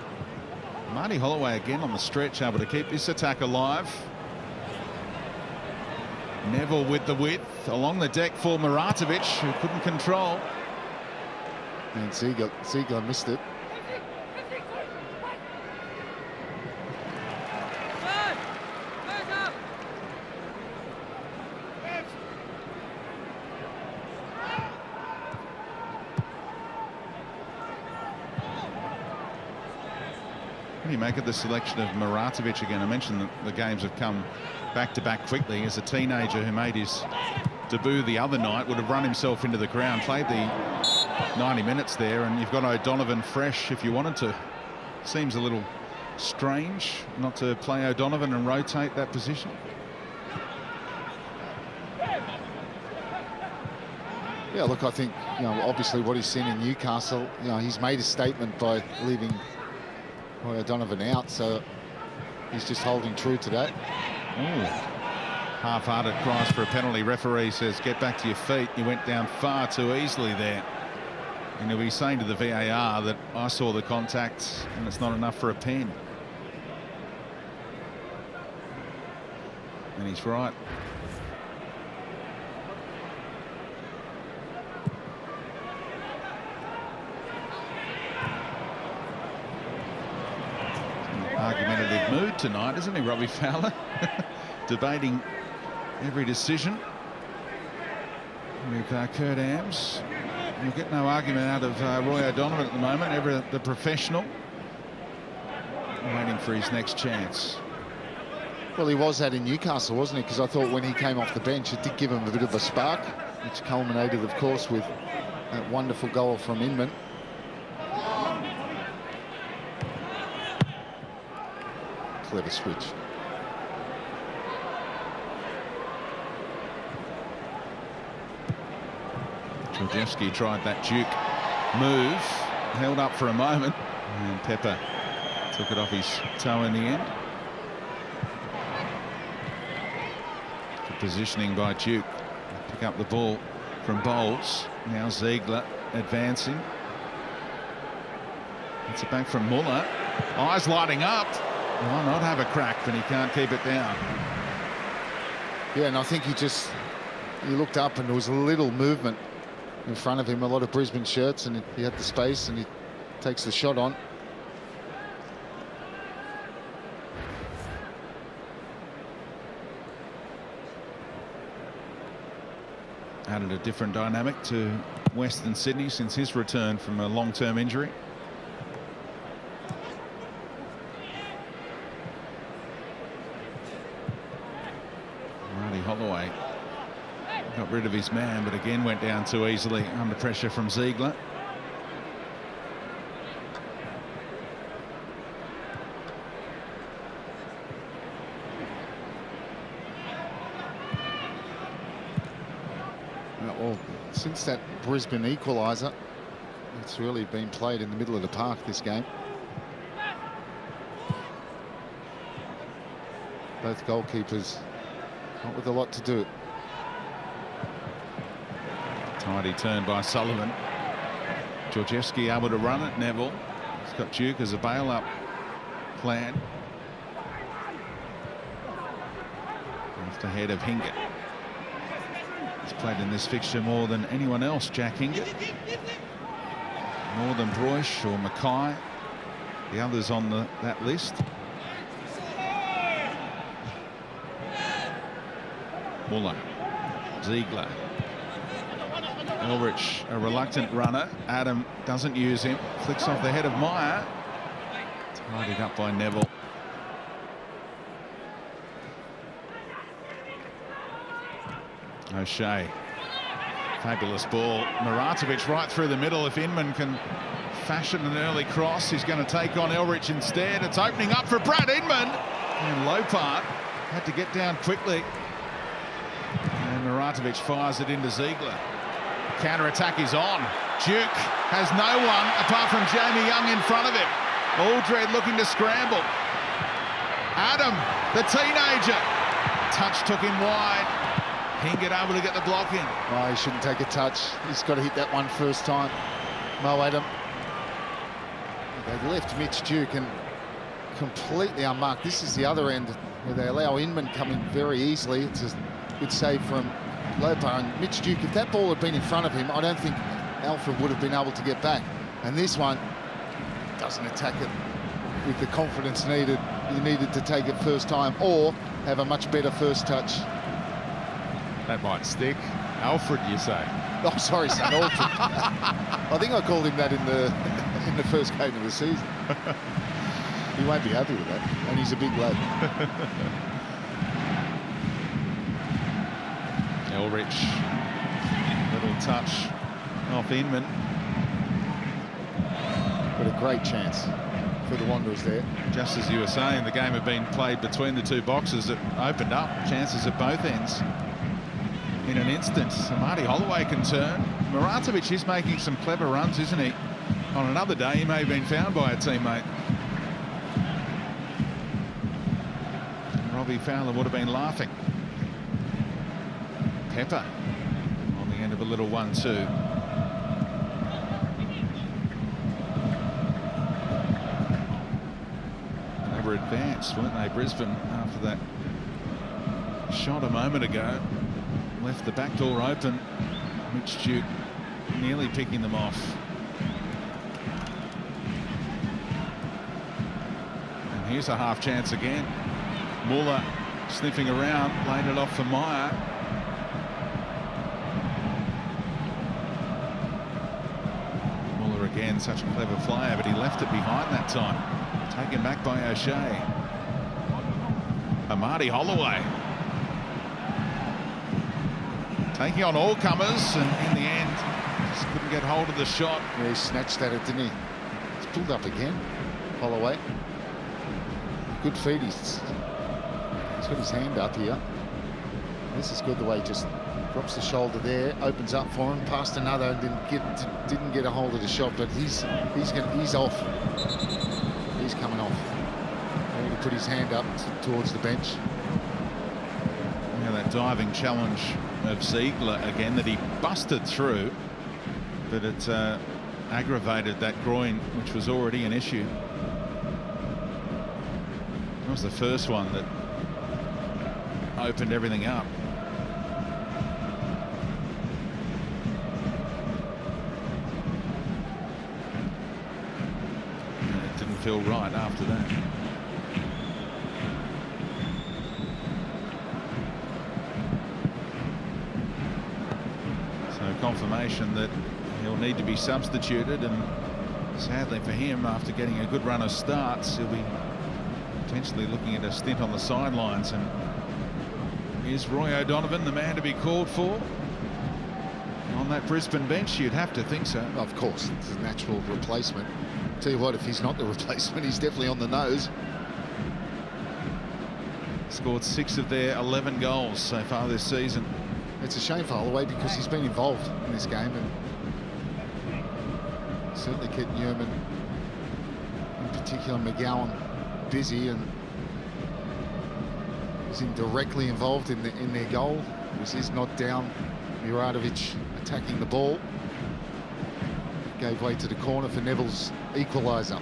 Marty Holloway again on the stretch, able to keep this attack alive. Neville with the width along the deck for Muratovic, who couldn't control. And Ziegler missed it. What do you make of the selection of Muratovic again? I mentioned that the games have come back-to-back quickly. As a teenager who made his debut the other night, would have run himself into the ground, played the 90 minutes there, and you've got O'Donovan fresh if you wanted to. Seems a little strange not to play O'Donovan and rotate that position. Yeah, look, I think, obviously what he's seen in Newcastle, he's made a statement by leaving O'Donovan out, so he's just holding true to that. Ooh. Half-hearted cries for a penalty. Referee says, get back to your feet. You went down far too easily there. And he'll be saying to the VAR that I saw the contact and it's not enough for a pen. And he's right. Argumentative mood tonight, isn't he, Robbie Fowler? Debating every decision with Kurt Ams. You'll get no argument out of Roy O'Donovan at the moment, ever the professional, waiting for his next chance. Well, he was that in Newcastle, wasn't he? Because I thought when he came off the bench, it did give him a bit of a spark, which culminated, of course, with that wonderful goal from Inman. Clever switch. Georgievski tried that Duke move, held up for a moment, and Pepper took it off his toe in the end. Good positioning by Duke. Pick up the ball from Bowles. Now Ziegler advancing. It's it back from Muller. Eyes lighting up. Why not have a crack, but he can't keep it down. Yeah, and I think he looked up and there was a little movement in front of him, a lot of Brisbane shirts, and he had the space and he takes the shot on. Added a different dynamic to Western Sydney since his return from a long-term injury. Holloway got rid of his man, but again went down too easily under pressure from Ziegler. Well, since that Brisbane equalizer, it's really been played in the middle of the park, this game. Both goalkeepers not with a lot to do. Tidy turn by Sullivan. Georgievski able to run it. Neville. He's got Duke as a bail-up plan. Off the head of Hingett. He's played in this fixture more than anyone else, Jack Hingett. More than Broish or Mackay. The others on that list. Muller, Ziegler, Elrich, a reluctant runner. Adam doesn't use him. Flicks off the head of Meyer. Tidied up by Neville. O'Shea. Fabulous ball. Muratovic right through the middle. If Inman can fashion an early cross, he's going to take on Elrich instead. It's opening up for Brad Inman. And Lopart had to get down quickly. And Muratovic fires it into Ziegler. Counter-attack is on. Duke has no one apart from Jamie Young in front of him. Aldred looking to scramble. Adam, the teenager. Touch took him wide. Hingett able to get the block in. Oh, he shouldn't take a touch. He's got to hit that one first time. Mo Adam. They left Mitch Duke and completely unmarked. This is the other end where they allow Inman come in very easily. It's a good save from Lopar. And Mitch Duke, if that ball had been in front of him, I don't think Alfred would have been able to get back. And this one doesn't attack it with the confidence needed. He needed to take it first time or have a much better first touch. That might stick. Alfred, you say? Oh, sorry, St. Alfred. I think I called him that in the first game of the season. He won't be happy with that, and he's a big lad. Elrich, little touch off Inman. But a great chance for the Wanderers there. Just as you were saying, the game had been played between the two boxes. It opened up chances at both ends in an instant. Marty Holloway can turn. Muratovic is making some clever runs, isn't he? On another day, he may have been found by a teammate. And Robbie Fowler would have been laughing. Pepper on the end of a little 1-2. They were advanced, weren't they, Brisbane, after that shot a moment ago. Left the back door open. Mitch Duke nearly picking them off. And here's a half chance again. Muller sniffing around, laid it off for Meyer. Muller again, such a clever player, but he left it behind that time. Taken back by O'Shea. Amadi Holloway taking on all comers, and in the end just couldn't get hold of the shot. Yeah, he snatched at it, didn't he? He's pulled up again, Holloway. Good feed. He's got his hand up here. This is good, the way he just drops the shoulder there, opens up for him, past another, and didn't get a hold of the shot, but he's off. He's coming off. Ready to put his hand up towards the bench. Yeah, that diving challenge of Ziegler again that he busted through, but it aggravated that groin, which was already an issue. That was the first one that opened everything up. And it didn't feel right after that. Confirmation that he'll need to be substituted, and sadly for him, after getting a good run of starts, he'll be potentially looking at a stint on the sidelines. And is Roy O'Donovan the man to be called for on that Brisbane bench? You'd have to think so. Of course, it's a natural replacement. Tell you what, if he's not the replacement, he's definitely on the nose. Scored 6 of their 11 goals so far this season. It's a shame for Holloway because he's been involved in this game and certainly kept Newman, in particular McGowan, busy, and was indirectly involved in their goal. It was his nod down, Muradovic attacking the ball. Gave way to the corner for Neville's equaliser.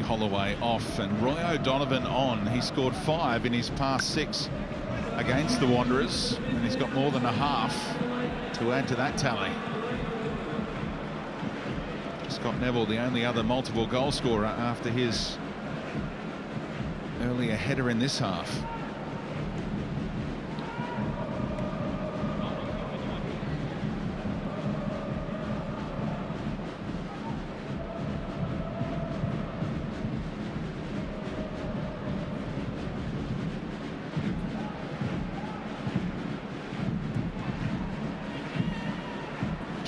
Holloway off and Roy O'Donovan on. He scored 5 in his past 6 against the Wanderers, and he's got more than a half to add to that tally. Scott Neville, the only other multiple goal scorer after his earlier header in this half.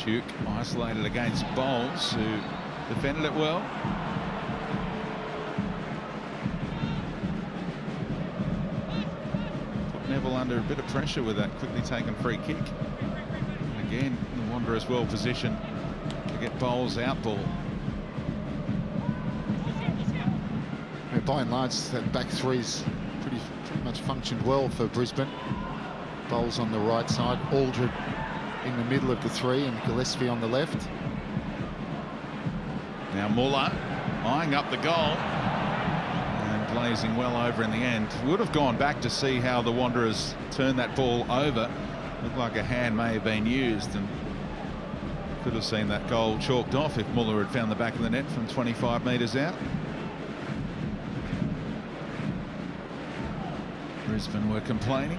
Duke isolated against Bowles, who defended it well. Put Neville under a bit of pressure with that quickly taken free kick. And again, the Wanderers well positioned to get Bowles out ball. Yeah, by and large, that back three's pretty much functioned well for Brisbane. Bowles on the right side, Aldred in the middle of the three, and Gillespie on the left. Now Muller eyeing up the goal and blazing well over in the end. Would have gone back to see how the Wanderers turned that ball over. Looked like a hand may have been used, and could have seen that goal chalked off if Muller had found the back of the net from 25 metres out. Brisbane were complaining.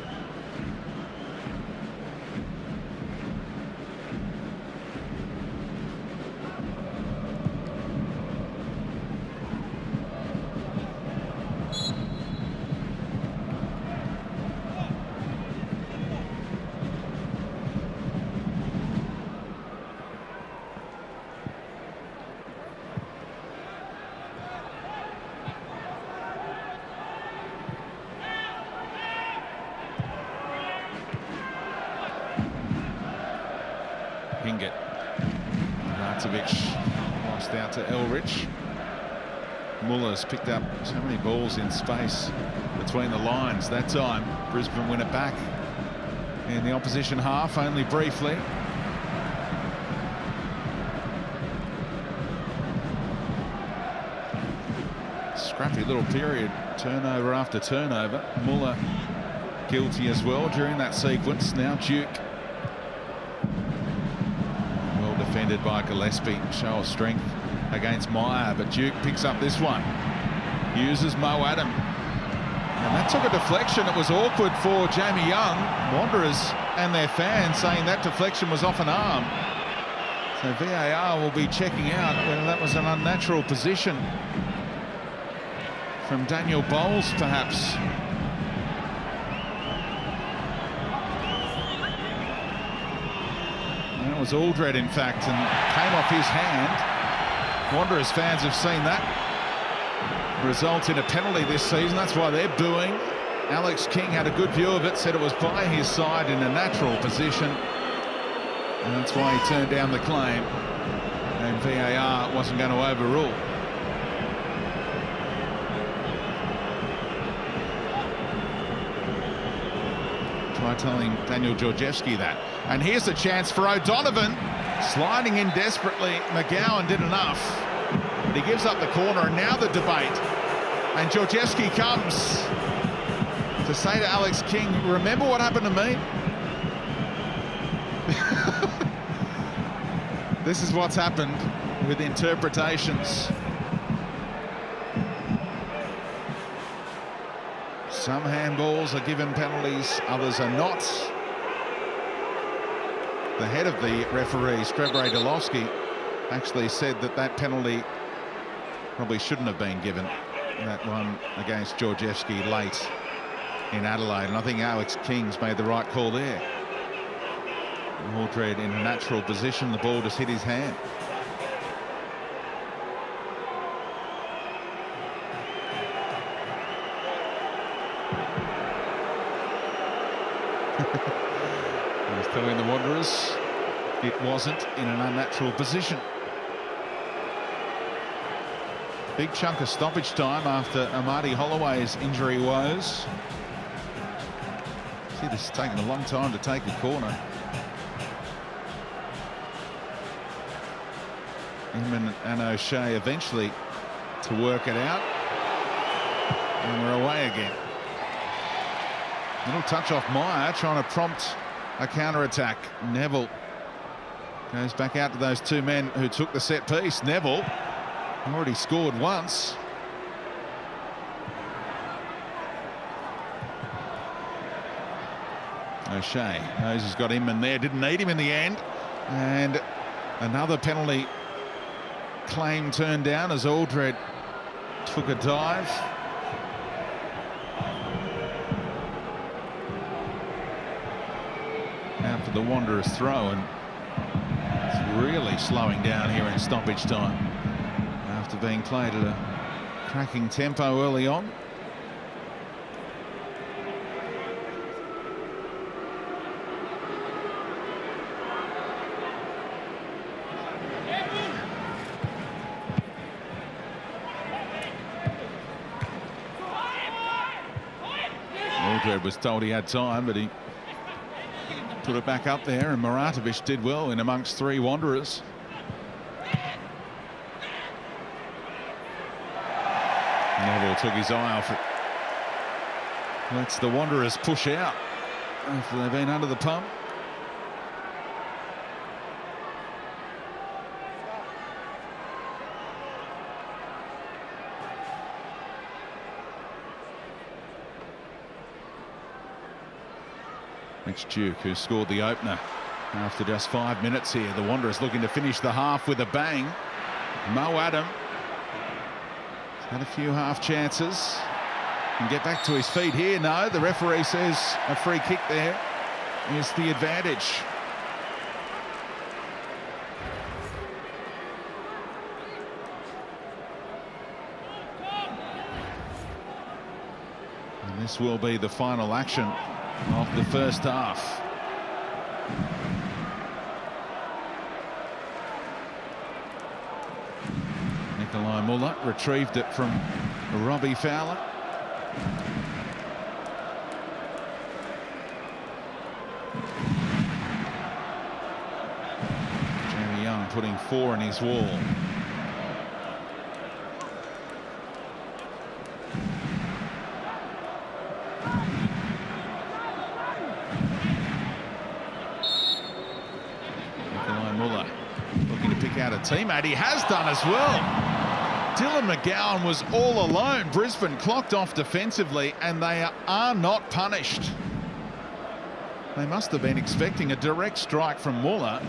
Hingett. Martovic Passed out to Elrich. Muller's picked up so many balls in space between the lines. That time, Brisbane win it back in the opposition half, only briefly. Scrappy little period, turnover after turnover. Muller guilty as well during that sequence. Now Duke. Well defended by Gillespie. Show of strength against Meyer, but Duke picks up this one. Uses Mo Adam. And that took a deflection. It was awkward for Jamie Young. Wanderers and their fans saying that deflection was off an arm. So VAR will be checking out whether that was an unnatural position from Daniel Bowles, perhaps. That was Aldred, in fact, and came off his hand. Wanderers fans have seen that result in a penalty this season. That's why they're booing. Alex King had a good view of it, said it was by his side in a natural position, and that's why he turned down the claim, and VAR wasn't going to overrule. Try telling Daniel Georgievski that. And here's a chance for O'Donovan. Sliding in desperately. McGowan did enough. But he gives up the corner, and now the debate. And Georgievski comes to say to Alex King, remember what happened to me? This is what's happened with interpretations. Some handballs are given penalties, others are not. The head of the referee, Strebre Delovsky, actually said that that penalty probably shouldn't have been given. That one against Georgievski late in Adelaide. And I think Alex King's made the right call there. Aldred in a natural position, the ball just hit his hand. He's telling the Wanderers it wasn't in an unnatural position. Big chunk of stoppage time after Amadi Holloway's injury woes. See, this has taken a long time to take a corner. Inman and O'Shea eventually to work it out. And we're away again. Little touch off Meyer, trying to prompt a counter-attack. Neville goes back out to those two men who took the set piece. Neville already scored once. O'Shea knows he's got Inman there, didn't need him in the end. And another penalty claim turned down as Aldred took a dive. Now for the Wanderers throw, and it's really slowing down here in stoppage time after being played at a cracking tempo early on. Aldred was told he had time, but he put it back up there, and Muratovic did well in amongst three Wanderers. Neville took his eye off it. Lets the Wanderers push out after they've been under the pump. It's Duke who scored the opener after just 5 minutes here. The Wanderers looking to finish the half with a bang. Mo Adam had a few half chances. Can get back to his feet here. No, the referee says a free kick there is the advantage. And this will be the final action of the first half. Nikolai Muller retrieved it from Robbie Fowler. Jamie Young putting 4 in his wall. Nikolai Muller looking to pick out a teammate. He has done as well. Dylan McGowan was all alone. Brisbane clocked off defensively, and they are not punished. They must have been expecting a direct strike from Muller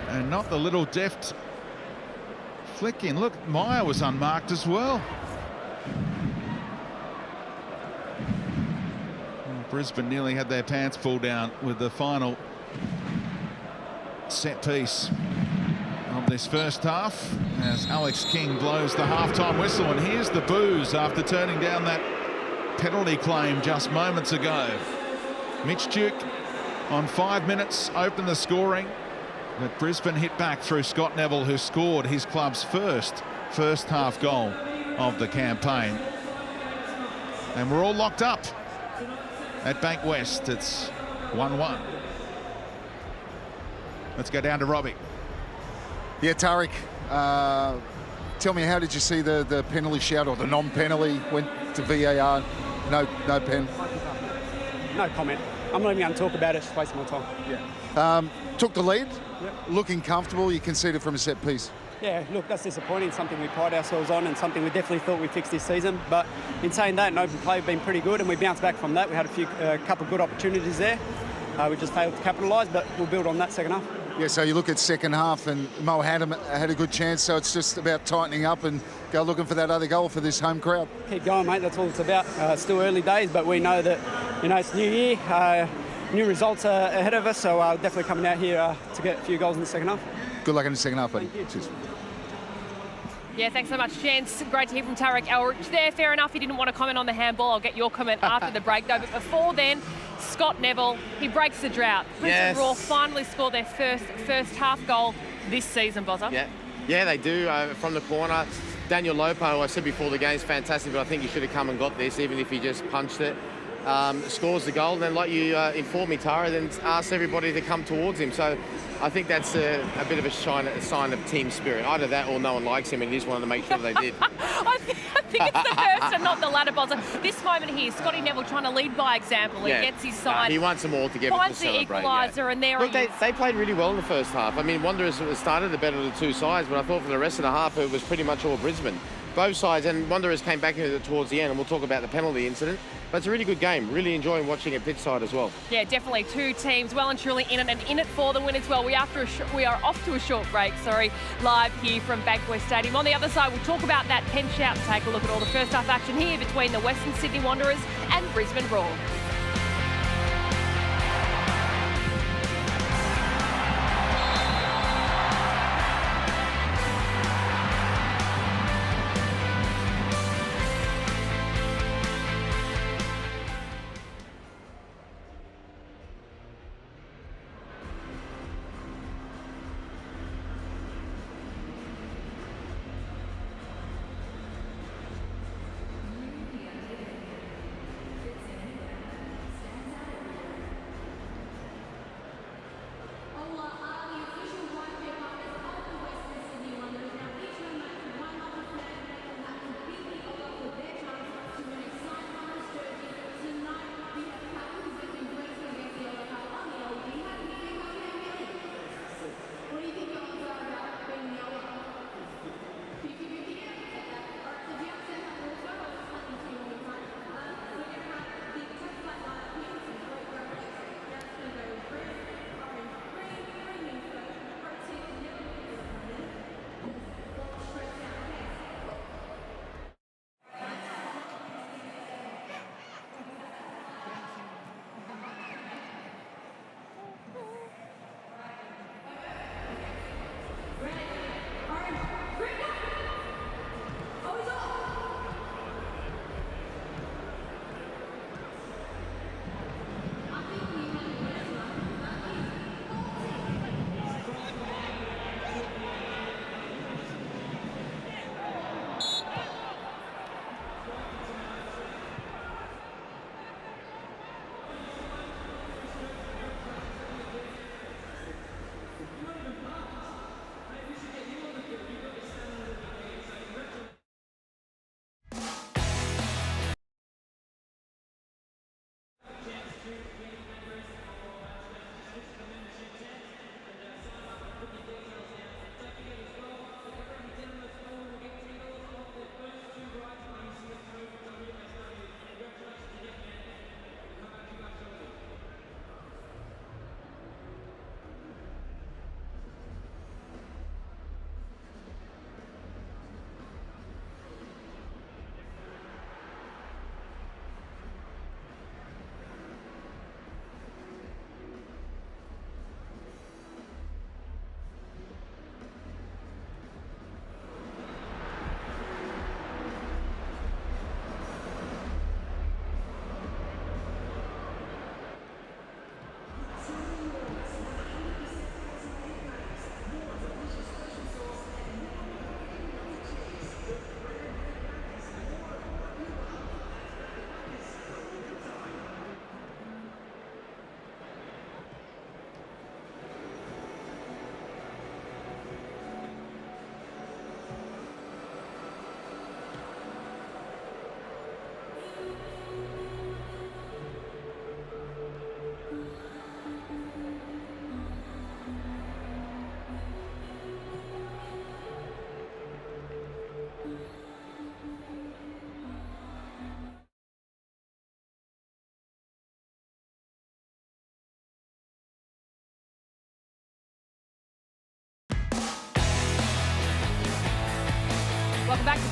and not the little deft flick in. Look, Meyer was unmarked as well. Brisbane nearly had their pants pulled down with the final set piece of this first half as Alex King blows the halftime whistle, and here's the boos after turning down that penalty claim just moments ago. Mitch Duke on 5 minutes opened the scoring, but Brisbane hit back through Scott Neville, who scored his club's first half goal of the campaign. And we're all locked up at Bank West. It's 1-1. Let's go down to Robbie. Yeah, Tarek, tell me, how did you see the penalty shout, or the non-penalty? Went to VAR, no pen. No comment. I'm not even going to talk about it, just wasting my time. Yeah. Took the lead, Yep. looking comfortable. You conceded from a set piece. Yeah, look, that's disappointing, something we pride ourselves on and something we definitely thought we fixed this season. But in saying that, in open play, we've been pretty good and we bounced back from that. We had a couple of good opportunities there. We just failed to capitalise, but we'll build on that second half. Yeah, so you look at second half and Mo had a good chance, so it's just about tightening up and go looking for that other goal for this home crowd. Keep going, mate, that's all it's about. Still early days, but we know that, it's new year, new results are ahead of us, so definitely coming out here to get a few goals in the second half. Good luck in the second half, buddy. Thank you. Cheers. Yeah, thanks so much, gents. Great to hear from Tarek Elrich there. Fair enough, he didn't want to comment on the handball. I'll get your comment after the break, though. But before then, Scott Neville, he breaks the drought. Brisbane Roar finally scored their first half goal this season, Bozza. Yeah, they do. From the corner, Daniel Lopo, I said before the game's fantastic, but I think he should have come and got this, even if he just punched it. Scores the goal, and then like you informed me, Tara, then asks everybody to come towards him. So I think that's a bit of a sign of team spirit. Either that or no one likes him and he just wanted to make sure they did. I think it's the first and not the latter, Bozza. This moment here, Scotty Neville trying to lead by example. He gets his side. He wants them all together finds to celebrate. the equaliser, and there Look, he is. they played really well in the first half. I mean, Wanderers started the better of the two sides, but I thought for the rest of the half it was pretty much all Brisbane. Both sides, and Wanderers came back towards the end, and we'll talk about the penalty incident. But it's a really good game. Really enjoying watching it pitch side as well. Yeah, definitely. Two teams well and truly in it, and in it for the win as well. We are off to a short break, live here from Bankwest Stadium. On the other side, we'll talk about that pen shout and take a look at all the first half action here between the Western Sydney Wanderers and Brisbane Roar.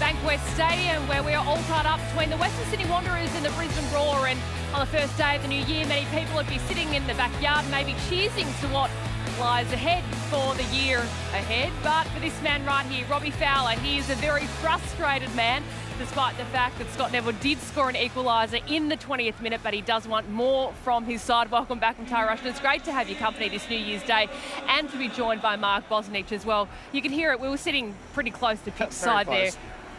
Bankwest Stadium, where we are all tied up between the Western Sydney Wanderers and the Brisbane Roar. And on the first day of the new year, many people would be sitting in the backyard, maybe cheersing to what lies ahead for the year ahead. But for this man right here, Robbie Fowler, he is a very frustrated man, despite the fact that Scott Neville did score an equaliser in the 20th minute, but he does want more from his side. Welcome back from Tyre Rushton. It's great to have your company this New Year's Day and to be joined by Mark Bosnich as well. You can hear it, we were sitting pretty close to pitch side there.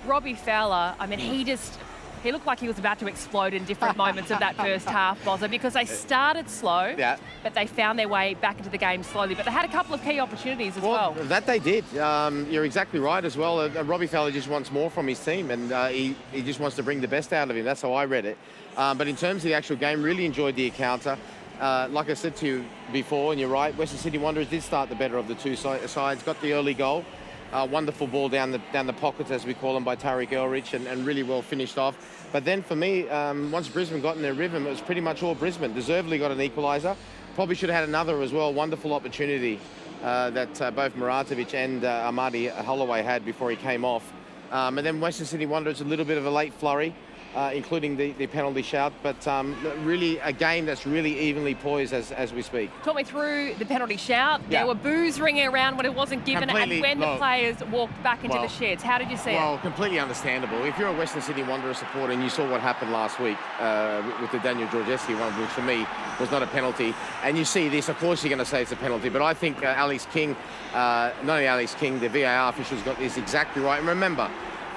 Robbie Fowler, I mean, he looked like he was about to explode in different moments of that first half, Bozza, because they started slow, but they found their way back into the game slowly. But they had a couple of key opportunities as well. That they did. You're exactly right as well. Robbie Fowler just wants more from his team, and he just wants to bring the best out of him. That's how I read it. But in terms of the actual game, really enjoyed the encounter. Like I said to you before, and you're right, Western Sydney Wanderers did start the better of the two sides, got the early goal. Wonderful ball down the pockets, as we call them, by Tariq Elrich, and really well finished off. But then for me, once Brisbane got in their rhythm, it was pretty much all Brisbane. Deservedly got an equaliser. Probably should have had another as well. Wonderful opportunity that both Muratovic and Amadi Holloway had before he came off. And then Western Sydney Wanderers, a little bit of a late flurry, including the penalty shout. But really a game that's really evenly poised as we speak. Talk me through the penalty shout. There were boos ringing around when it wasn't given, and when the players walked back into the sheds. How did you see it? Well, completely understandable. If you're a Western Sydney Wanderers supporter and you saw what happened last week with the Daniel Georgescu one, which for me was not a penalty, and you see this, of course you're going to say it's a penalty. But I think Alex King, not only Alex King, the VAR officials got this exactly right. And remember,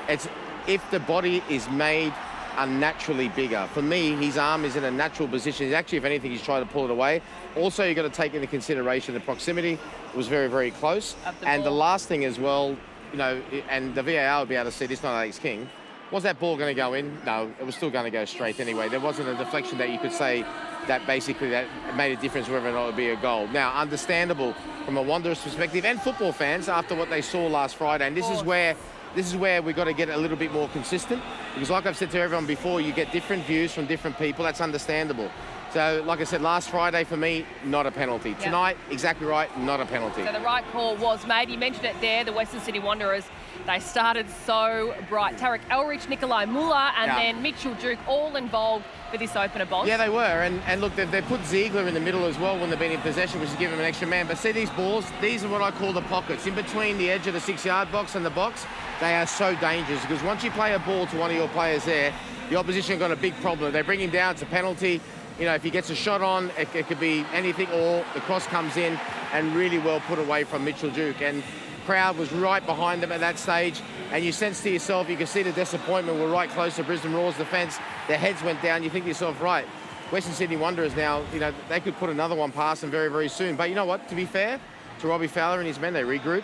it's if the body is made unnaturally bigger. For me, his arm is in a natural position. He's actually, if anything, he's trying to pull it away. Also, you've got to take into consideration the proximity. It was very, very close. And the last thing as well, you know, and the VAR would be able to see this, not Alex King. Was that ball going to go in? No, it was still going to go straight anyway. There wasn't a deflection that you could say that basically that made a difference whether or not it would be a goal. Now, understandable from a Wanderers perspective and football fans after what they saw last Friday. And this is where we've got to get a little bit more consistent, because like I've said to everyone before, you get different views from different people. That's understandable. So, like I said, last Friday for me, not a penalty. Tonight, exactly right, not a penalty. So the right call was made. You mentioned it there, the Western Sydney Wanderers. They started so bright. Tariq Elrich, Nikolai Muller, and then Mitchell Duke all involved for this opener, Boz. Yeah, they were. And look, they've put Ziegler in the middle as well when they've been in possession, which is giving them an extra man. But see these balls? These are what I call the pockets. In between the edge of the 6-yard box and the box, they are so dangerous, because once you play a ball to one of your players there, the opposition got a big problem. They bring him down, it's a penalty. You know, if he gets a shot on, it could be anything, or the cross comes in, and really well put away from Mitchell Duke. And crowd was right behind them at that stage, and you sense to yourself, you can see the disappointment. We're right close to Brisbane Roar's defence. Their heads went down. You think to yourself, right, Western Sydney Wanderers now, you know, they could put another one past them very, very soon. But you know what, to be fair to Robbie Fowler and his men, they regrouped.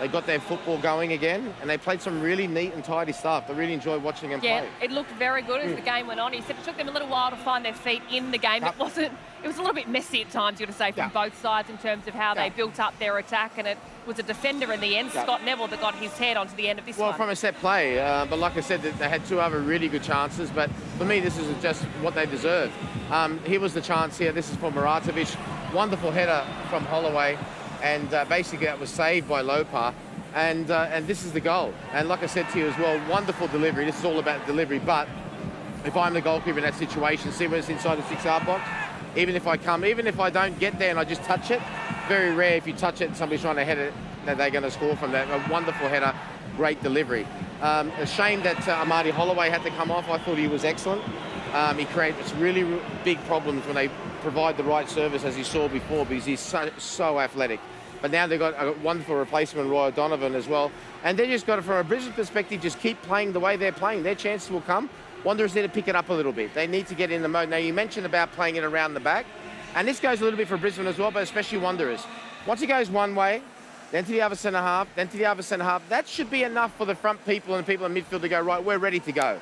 They got their football going again, and they played some really neat and tidy stuff. I really enjoyed watching them play. Yeah, it looked very good as the game went on. He said it took them a little while to find their feet in the game. It was a little bit messy at times, you got to say, from both sides in terms of how they built up their attack, and it was a defender in the end, Scott Neville, that got his head onto the end of this one. Well, from a set play, but like I said, they had two other really good chances, but for me, this is just what they deserved. Here was the chance here. This is for Muratovic. Wonderful header from Holloway, and basically that was saved by Lopar. And this is the goal. And like I said to you as well, wonderful delivery. This is all about delivery. But if I'm the goalkeeper in that situation, see when it's inside the 6-yard box, even if I don't get there and I just touch it, very rare if you touch it and somebody's trying to head it, that they're going to score from that. A wonderful header, great delivery. A shame that Amadi Holloway had to come off. I thought he was excellent. He creates really big problems when they provide the right service, as you saw before, because he's so athletic. But now they've got a wonderful replacement, Roy O'Donovan, as well. And they just got to, from a Brisbane perspective, just keep playing the way they're playing. Their chances will come. Wanderers need to pick it up a little bit. They need to get in the mode. Now, you mentioned about playing it around the back. And this goes a little bit for Brisbane as well, but especially Wanderers. Once it goes one way, then to the other centre half, then to the other centre half, that should be enough for the front people and the people in midfield to go, right, we're ready to go.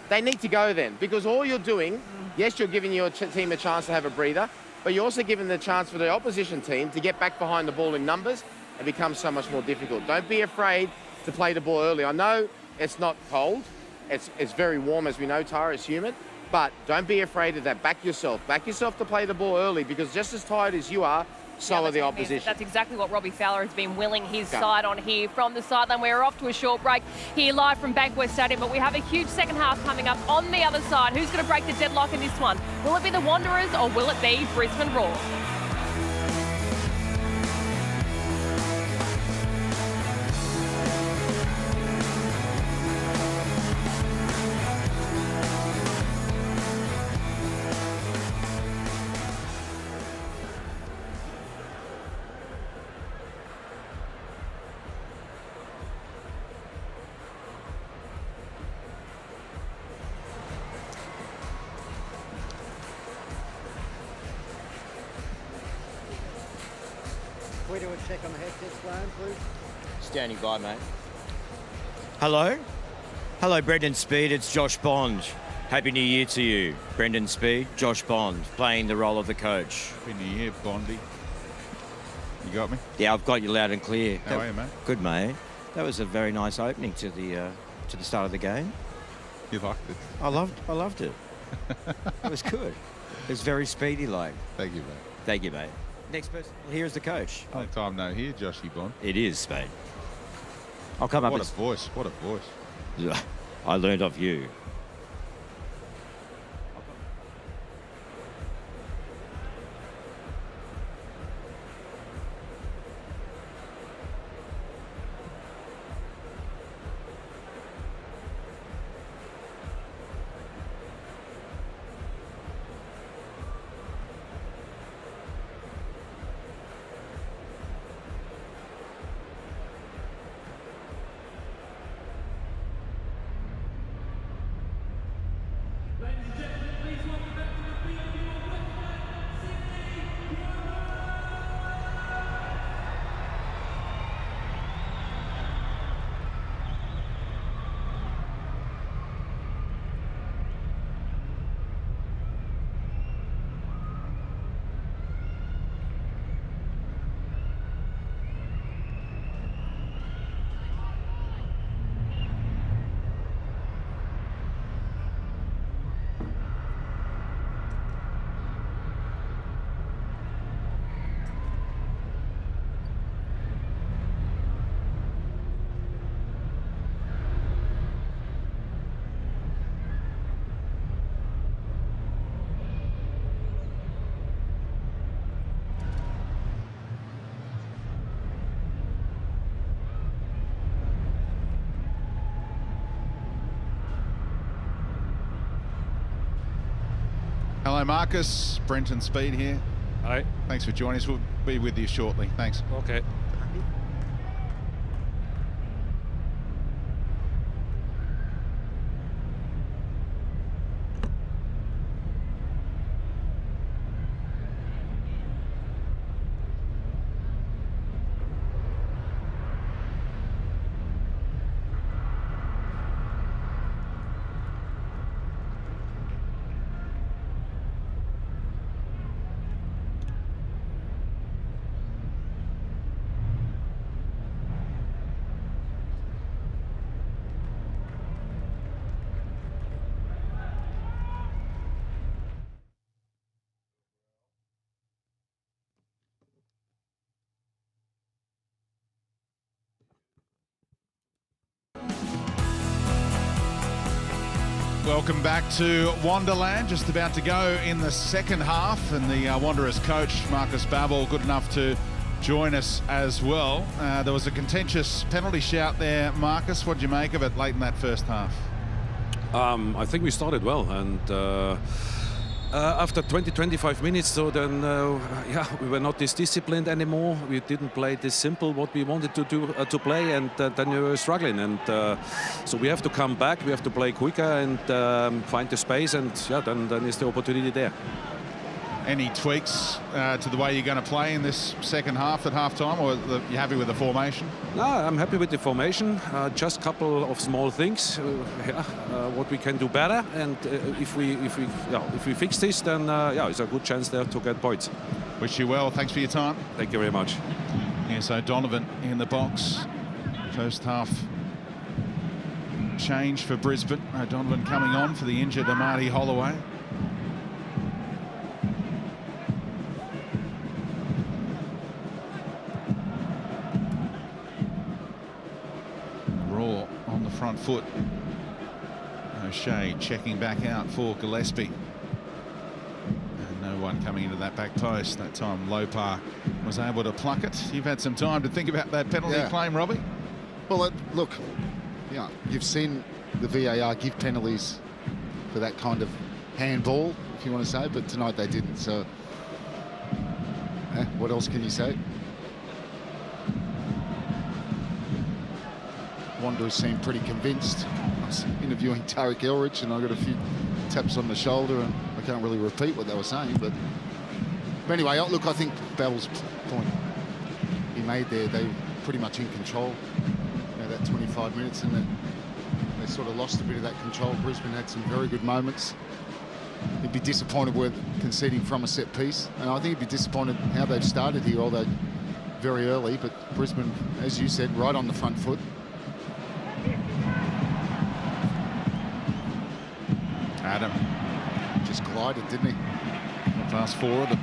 They need to go then, because all you're doing, yes, you're giving your team a chance to have a breather, but you're also giving the chance for the opposition team to get back behind the ball in numbers and become so much more difficult. Don't be afraid to play the ball early. I know it's not cold. It's very warm, as we know, Tara, it's humid. But don't be afraid of that. Back yourself to play the ball early, because just as tired as you are, So other are the team is. opposition. That's exactly what Robbie Fowler has been willing his side on here from the sideline. We're off to a short break here live from Bankwest Stadium, but we have a huge second half coming up on the other side. Who's going to break the deadlock in this one? Will it be the Wanderers or will it be Brisbane Roar? Can we do a check on the headsets, Graham, please? Standing by, mate. Hello? Hello, Brendan Speed. It's Josh Bond. Happy New Year to you. Brendan Speed, Josh Bond, playing the role of the coach. Happy New Year, Bondy. You got me? Yeah, I've got you loud and clear. How are you, mate? Good, mate. That was a very nice opening to the start of the game. You liked it? I loved it. It was good. It was very speedy-like. Thank you, mate. Thank you, mate. Next person here is the coach. Long time no hear, Joshy Bond. It is, Spade. I'll come up What with... a voice, what a voice. I learned of you. Hello, Marcus. Brenton Speed here. Hi. Thanks for joining us. We'll be with you shortly. Thanks. Okay. Welcome back to Wonderland. Just about to go in the second half, and the Wanderers coach, Marcus Babbel, good enough to join us as well. There was a contentious penalty shout there, Marcus. What did you make of it late in that first half? I think we started well, and after 20-25 minutes, so then we were not this disciplined anymore. We didn't play this simple what we wanted to do to play, and then we were struggling. And so we have to come back. We have to play quicker and find the space, and then is the opportunity there. Any tweaks to the way you're going to play in this second half at half-time, or are you happy with the formation? No, I'm happy with the formation. Just a couple of small things, what we can do better, and if we fix this, then it's a good chance there to get points. Wish you well. Thanks for your time. Thank you very much. Yes, O'Donovan in the box. First half change for Brisbane. O'Donovan coming on for the injured Amadi Holloway. front foot. O'Shea checking back out for Gillespie. And no one coming into that back post. That time Lopar was able to pluck it. You've had some time to think about that penalty claim, Robbie. Well, look, yeah, you've seen the VAR give penalties for that kind of handball, if you want to say, but tonight they didn't. So, what else can you say? Wanderers seemed pretty convinced. I was interviewing Tariq Elrich and I got a few taps on the shoulder and I can't really repeat what they were saying, but anyway, look, I think Bell's point he made there, they were pretty much in control, that 25 minutes, and they sort of lost a bit of that control. Brisbane had some very good moments. He'd be disappointed with conceding from a set piece, and I think he'd be disappointed how they've started here, although very early, but Brisbane, as you said, right on the front foot. Adam just glided, didn't he? The last four of them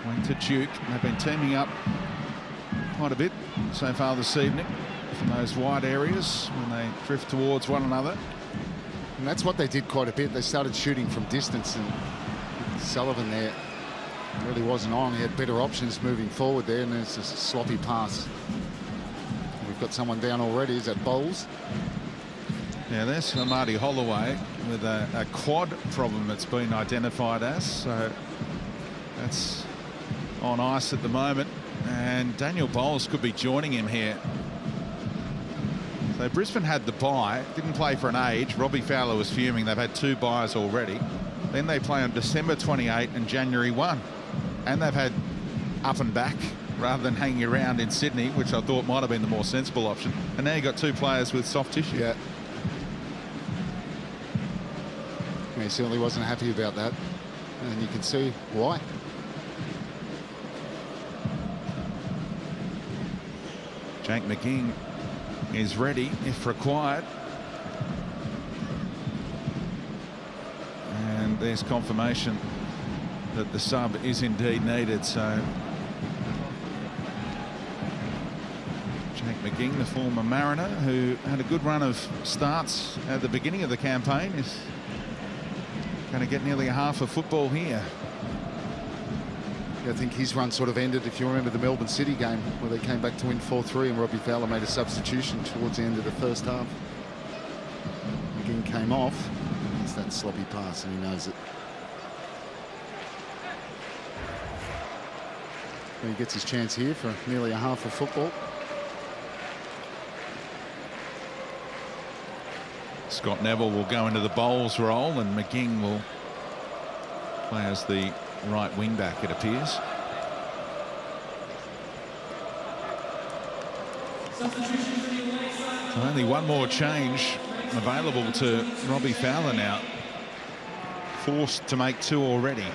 went to Duke. They've been teaming up quite a bit so far this evening from those wide areas when they drift towards one another. And that's what they did quite a bit. They started shooting from distance, and Sullivan there really wasn't on. He had better options moving forward there, and there's a sloppy pass. We've got someone down already. Is that Bowles? Yeah, there's Marty Holloway with a quad problem that's been identified as. So that's on ice at the moment. And Daniel Bowles could be joining him here. So Brisbane had the bye, didn't play for an age. Robbie Fowler was fuming. They've had 2 byes already. Then they play on December 28 and January 1. And they've had up and back rather than hanging around in Sydney, which I thought might have been the more sensible option. And now you've got 2 players with soft tissue. Yeah. He certainly wasn't happy about that, and you can see why. Jake McGing is ready if required. And there's confirmation that the sub is indeed needed. So Jake McGing, the former Mariner, who had a good run of starts at the beginning of the campaign, is going to get nearly a half of football here. Yeah, I think his run sort of ended, if you remember the Melbourne City game, where they came back to win 4-3 and Robbie Fowler made a substitution towards the end of the first half. McGinn came off. It's that sloppy pass, and he knows it. And he gets his chance here for nearly a half of football. Scott Neville will go into the Bowles role, and McGing will play as the right wing back, it appears. So only one more change available to Robbie Fowler now. Forced to make 2 already.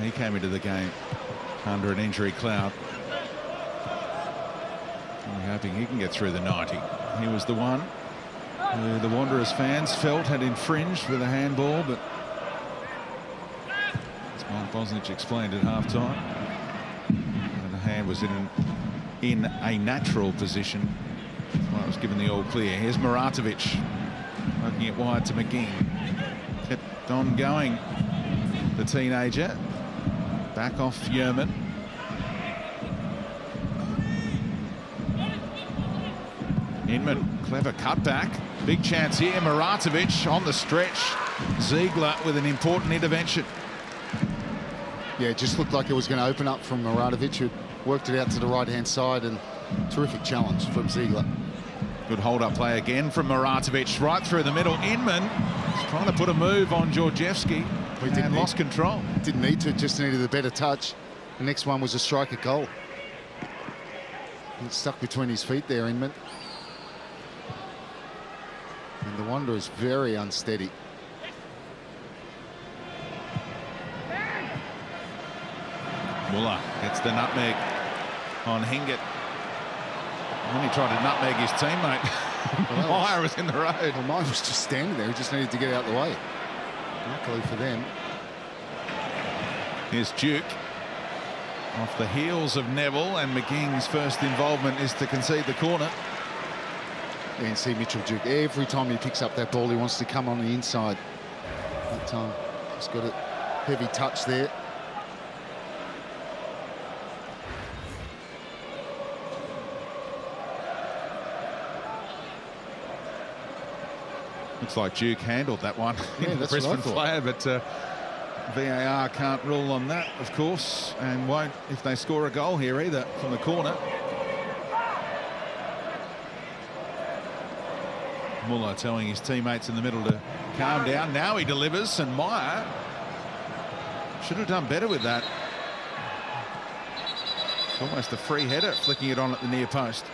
He came into the game under an injury cloud. I'm hoping he can get through the 90. He was the one who the Wanderers fans felt had infringed with a handball, but as Mark Bosnich explained at half-time, the hand was in a natural position. That's why it was given the all clear. Here's Muratovic looking it wide to McGing. Kept on going, the teenager. Back off Yeoman. Inman, clever cutback. Big chance here. Muratovic on the stretch. Ziegler with an important intervention. Yeah, it just looked like it was going to open up from Muratovic, who worked it out to the right-hand side, and terrific challenge from Ziegler. Good hold-up play again from Muratovic, right through the middle. Inman is trying to put a move on Georgievski. We didn't lost control. Didn't need to, just needed a better touch. The next one was a striker goal. It's stuck between his feet there, Inman. And the Wanderers very unsteady. Muller gets the nutmeg on Hingett. And then he tried to nutmeg his teammate. Meyer was in the road. Well, Meyer was just standing there. He just needed to get out of the way. Luckily for them. Here's Duke. Off the heels of Neville, and McGing's first involvement is to concede the corner. You can see Mitchell Duke. Every time he picks up that ball, he wants to come on the inside. That time, just got a heavy touch there. Looks like Duke handled that one. Yeah, the that's Brisbane what I thought. player, but VAR can't rule on that, of course, and won't if they score a goal here either from the corner. Muller telling his teammates in the middle to calm down. Now he delivers, and Meyer should have done better with that. Almost a free header, flicking it on at the near post.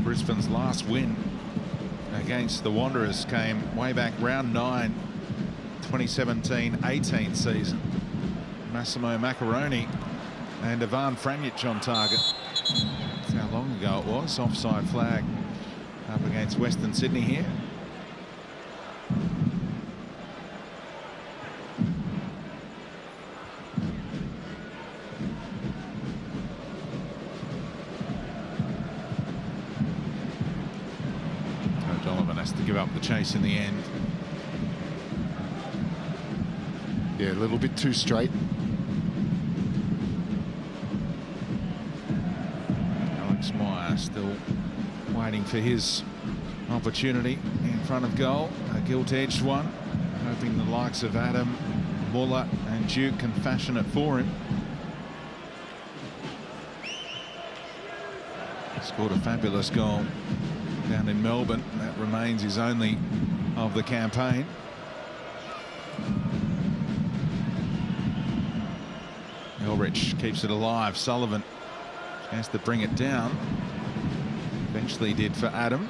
Brisbane's last win against the Wanderers came way back round 9, 2017-18 season. Massimo Macaroni and Ivan Franjic on target. That's how long ago it was. Offside flag up against Western Sydney here. Give up the chase in the end. Yeah, a little bit too straight. Alex Meyer still waiting for his opportunity in front of goal. A gilt-edged one, hoping the likes of Adam, Muller and Duke can fashion it for him. Scored a fabulous goal down in Melbourne. That remains his only of the campaign. Elrich keeps it alive. Sullivan has to bring it down. Eventually did for Adam.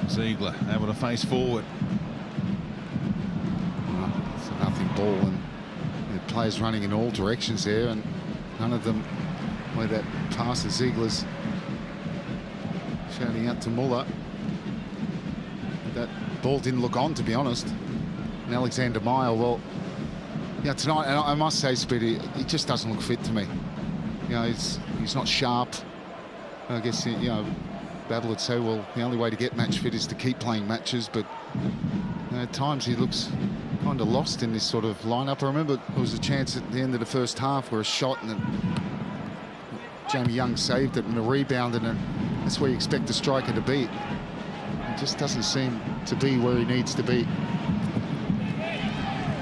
Ziegler able to face forward. It's a nothing ball, and players running in all directions there, and none of them where that pass to Ziegler's shouting out to Muller. That ball didn't look on, to be honest. And Alexander Meyer, well, yeah, tonight, and I must say, Speedy, he just doesn't look fit to me. You know, he's not sharp. I guess, you know, Babel would say, well, the only way to get match fit is to keep playing matches, but you know, at times he looks kind of lost in this sort of lineup. I remember there was a chance at the end of the first half where a shot and then Jamie Young saved it and a rebound, and that's where you expect the striker to be. He just doesn't seem to be where he needs to be.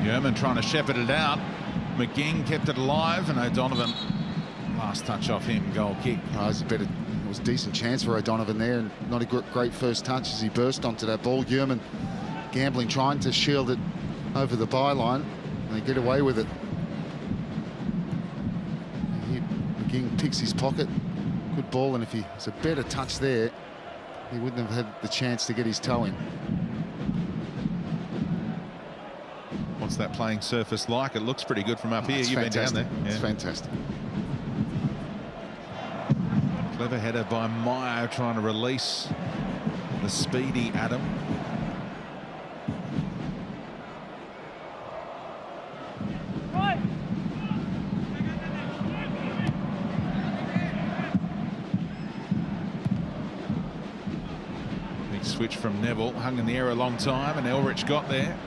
Yerman trying to shepherd it out. McGing kept it alive, and O'Donovan, last touch off him, goal kick. It was a decent chance for O'Donovan there, and not a great first touch as he burst onto that ball. Yerman gambling, trying to shield it over the byline, and they get away with it. McGing picks his pocket. Good ball, and if he was a better touch there, he wouldn't have had the chance to get his toe in. What's that playing surface like? It looks pretty good from up here. You've fantastic. been down there. It's fantastic. Clever header by Meyer, trying to release the speedy Adam. Big switch from Neville, hung in the air a long time, and Elrich got there.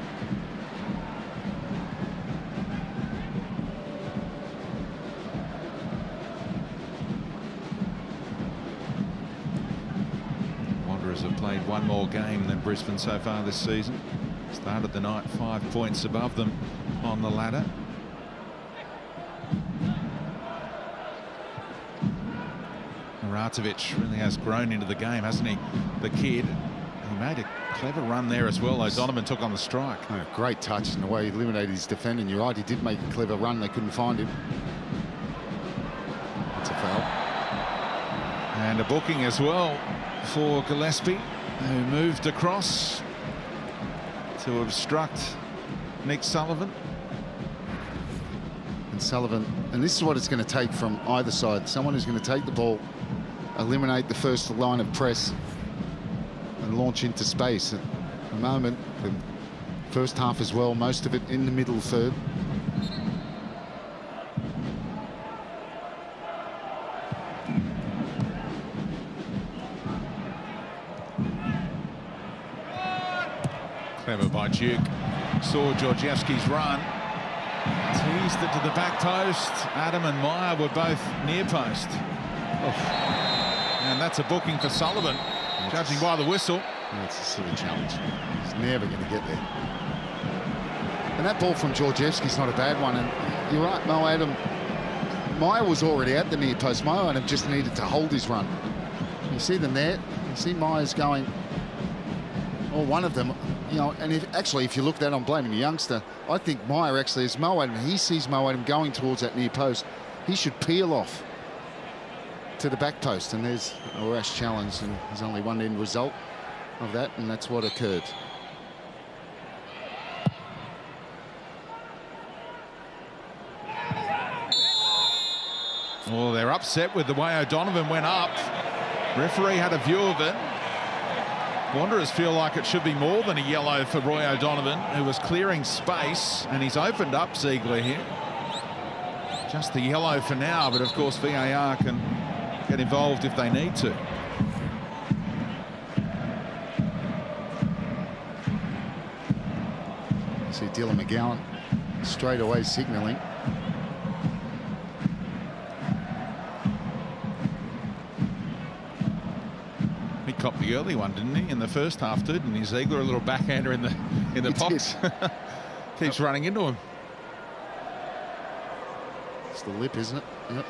Wanderers have played one more game than Brisbane so far this season. Started the night 5 points above them on the ladder. Muratovic really has grown into the game, hasn't he? The kid. He made a clever run there as well. O'Donovan took on the strike. Oh, great touch in the way he eliminated his defender. And you're right, he did make a clever run. They couldn't find him. That's a foul. And a booking as well for Gillespie, who moved across to obstruct Nick Sullivan. And Sullivan, and this is what it's going to take from either side. Someone who's going to take the ball, eliminate the first line of press, and launch into space. At the moment, the first half as well, most of it in the middle third. Clever by Duke. Saw Georgievski's run. Teased it to the back post. Adam and Meyer were both near post. And that's a booking for Sullivan, judging by the whistle. That's a silly challenge. He's never going to get there. And that ball from Georgievski's not a bad one. And you're right, Mo Adam. Meyer was already at the near post. Mo Adam just needed to hold his run. You see them there. You see Meyer's going, or one of them, you know, and if you look at that, I'm blaming the youngster. I think Meyer actually is Mo Adam. He sees Mo Adam going towards that near post. He should peel off to the back post, and there's a rash challenge, and there's only one end result of that, and that's what occurred. Well, they're upset with the way O'Donovan went up. Referee had a view of it. Wanderers feel like it should be more than a yellow for Roy O'Donovan, who was clearing space, and he's opened up Ziegler here. Just the yellow for now, but of course VAR can get involved if they need to. See Dylan McGowan straight away signalling. He copped the early one, didn't he, in the first half, didn't he? Ziegler, a little backhander in the box. Keeps running into him. It's the lip, isn't it? Yep.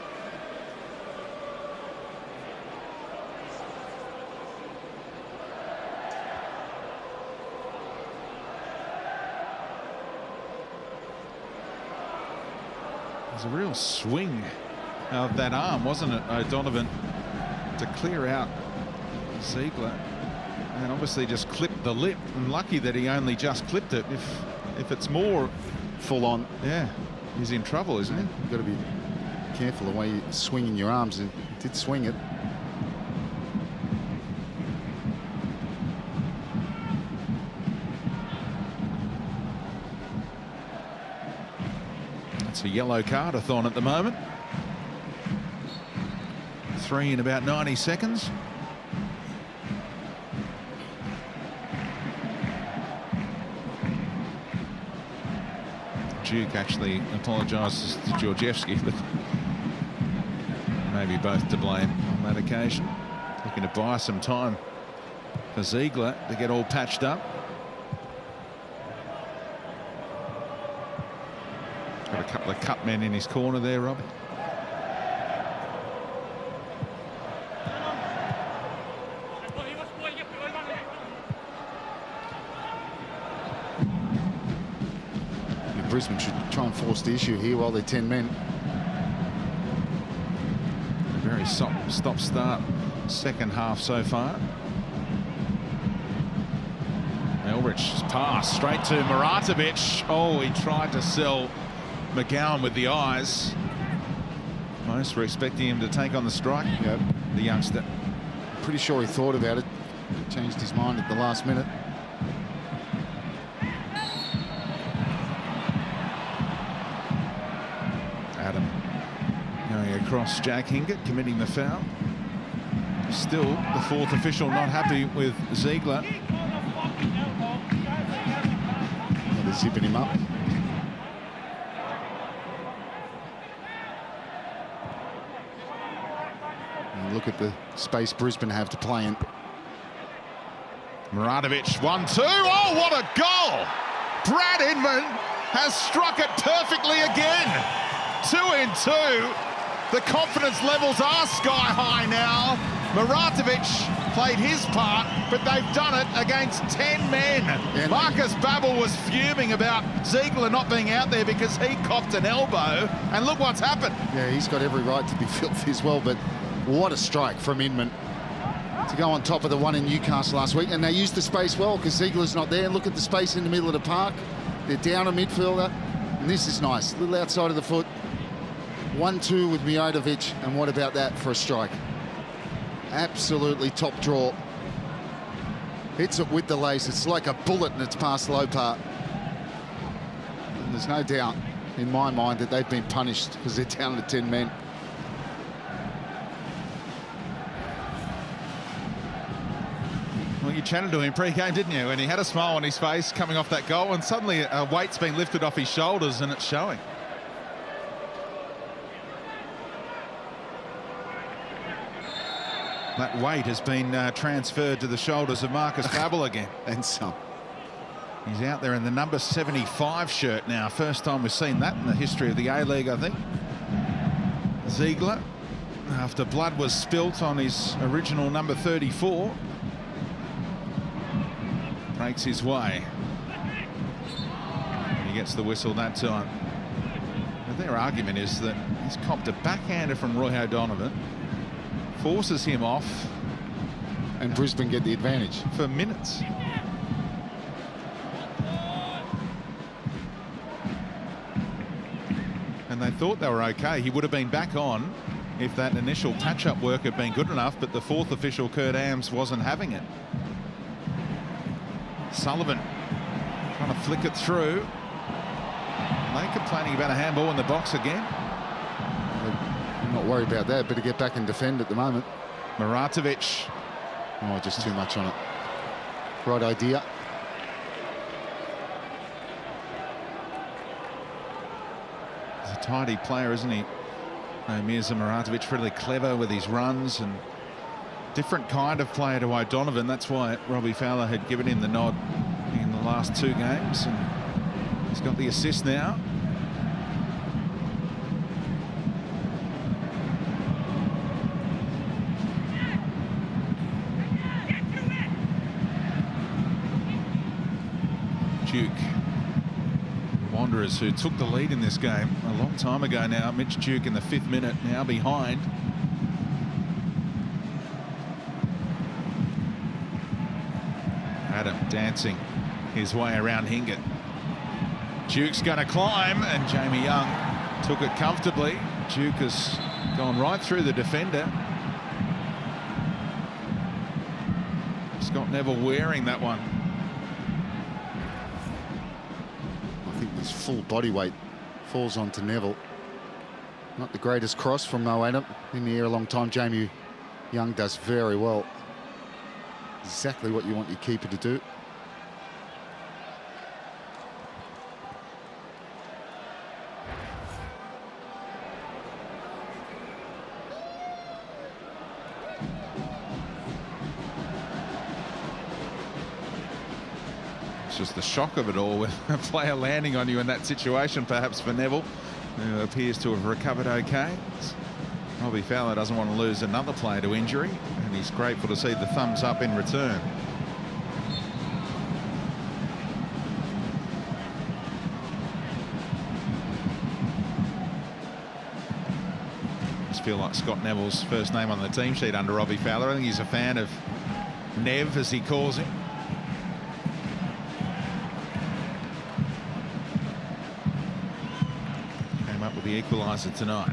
There's a real swing of that arm, wasn't it, O'Donovan, to clear out Ziegler, and obviously just clipped the lip, and lucky that he only just clipped it. If it's more full on, yeah, he's in trouble, isn't he? You've got to be careful the way you're swinging your arms, and he did swing it. That's a yellow card-a-thon at the moment. 3 in about 90 seconds. Duke actually apologises to Georgievski, but maybe both to blame on that occasion. Looking to buy some time for Ziegler to get all patched up. Got a couple of cut men in his corner there, Rob. Brisbane should try and force the issue here while they're 10 men. A very stop-start second half so far. Elrich's pass straight to Muratovic. Oh, he tried to sell McGowan with the eyes. Most were expecting him to take on the strike. Yep. The youngster. Pretty sure he thought about it. Changed his mind at the last minute. Adam going across Jack Hingett, committing the foul. Still, the fourth official not happy with Ziegler. Yeah, they're zipping him up. And look at the space Brisbane have to play in. Muratovic, 1-2. Oh, what a goal! Brad Inman has struck it perfectly again. 2 in 2. The confidence levels are sky high now. Muratovic played his part, but they've done it against 10 men. Yeah. Marcus Babbel was fuming about Ziegler not being out there because he copped an elbow, and look what's happened. Yeah, he's got every right to be filthy as well, but what a strike from Inman to go on top of the one in Newcastle last week. And they used the space well because Ziegler's not there. Look at the space in the middle of the park. They're down a midfielder, and this is nice. A little outside of the foot. 1-2 with Muratovic, and what about that for a strike? Absolutely top draw. Hits it with the lace. It's like a bullet and it's past Lopar. And there's no doubt in my mind that they've been punished because they're down to 10 men. Well, you chatted to him pre-game, didn't you? And he had a smile on his face coming off that goal, and suddenly a weight's been lifted off his shoulders and it's showing. That weight has been transferred to the shoulders of Marcus Babbel again. And some. He's out there in the number 75 shirt now. First time we've seen that in the history of the A-League, I think. Ziegler, after blood was spilt on his original number 34, breaks his way. And he gets the whistle that time. But their argument is that he's copped a backhander from Roy O'Donovan, forces him off, and Brisbane get the advantage for minutes. And they thought they were okay. He would have been back on if that initial touch-up work had been good enough, but the fourth official, Kurt Ams, wasn't having it. Sullivan trying to flick it through. They complaining about a handball in the box again. I'm not worried about that, but to get back and defend at the moment. Muratovic. Oh, just too much on it. Right idea. He's a tidy player, isn't he? Mirza Muratovic, really clever with his runs, and different kind of player to O'Donovan. That's why Robbie Fowler had given him the nod in the last 2 games, and he's got the assist now. Duke. Wanderers, who took the lead in this game a long time ago now. Mitch Duke in the 5th minute, now behind. Adam dancing his way around Hingett. Duke's going to climb, and Jamie Young took it comfortably. Duke has gone right through the defender. Scott Neville wearing that one. I think his full body weight falls onto Neville. Not the greatest cross from Mo Adam in the air a long time. Jamie Young does very well. Exactly what you want your keeper to do. It's just the shock of it all with a player landing on you in that situation, perhaps for Neville, who appears to have recovered okay. Robbie Fowler doesn't want to lose another player to injury, and he's grateful to see the thumbs up in return. I just feel like Scott Neville's first name on the team sheet under Robbie Fowler. I think he's a fan of Nev, as he calls him. Came up with the equaliser tonight.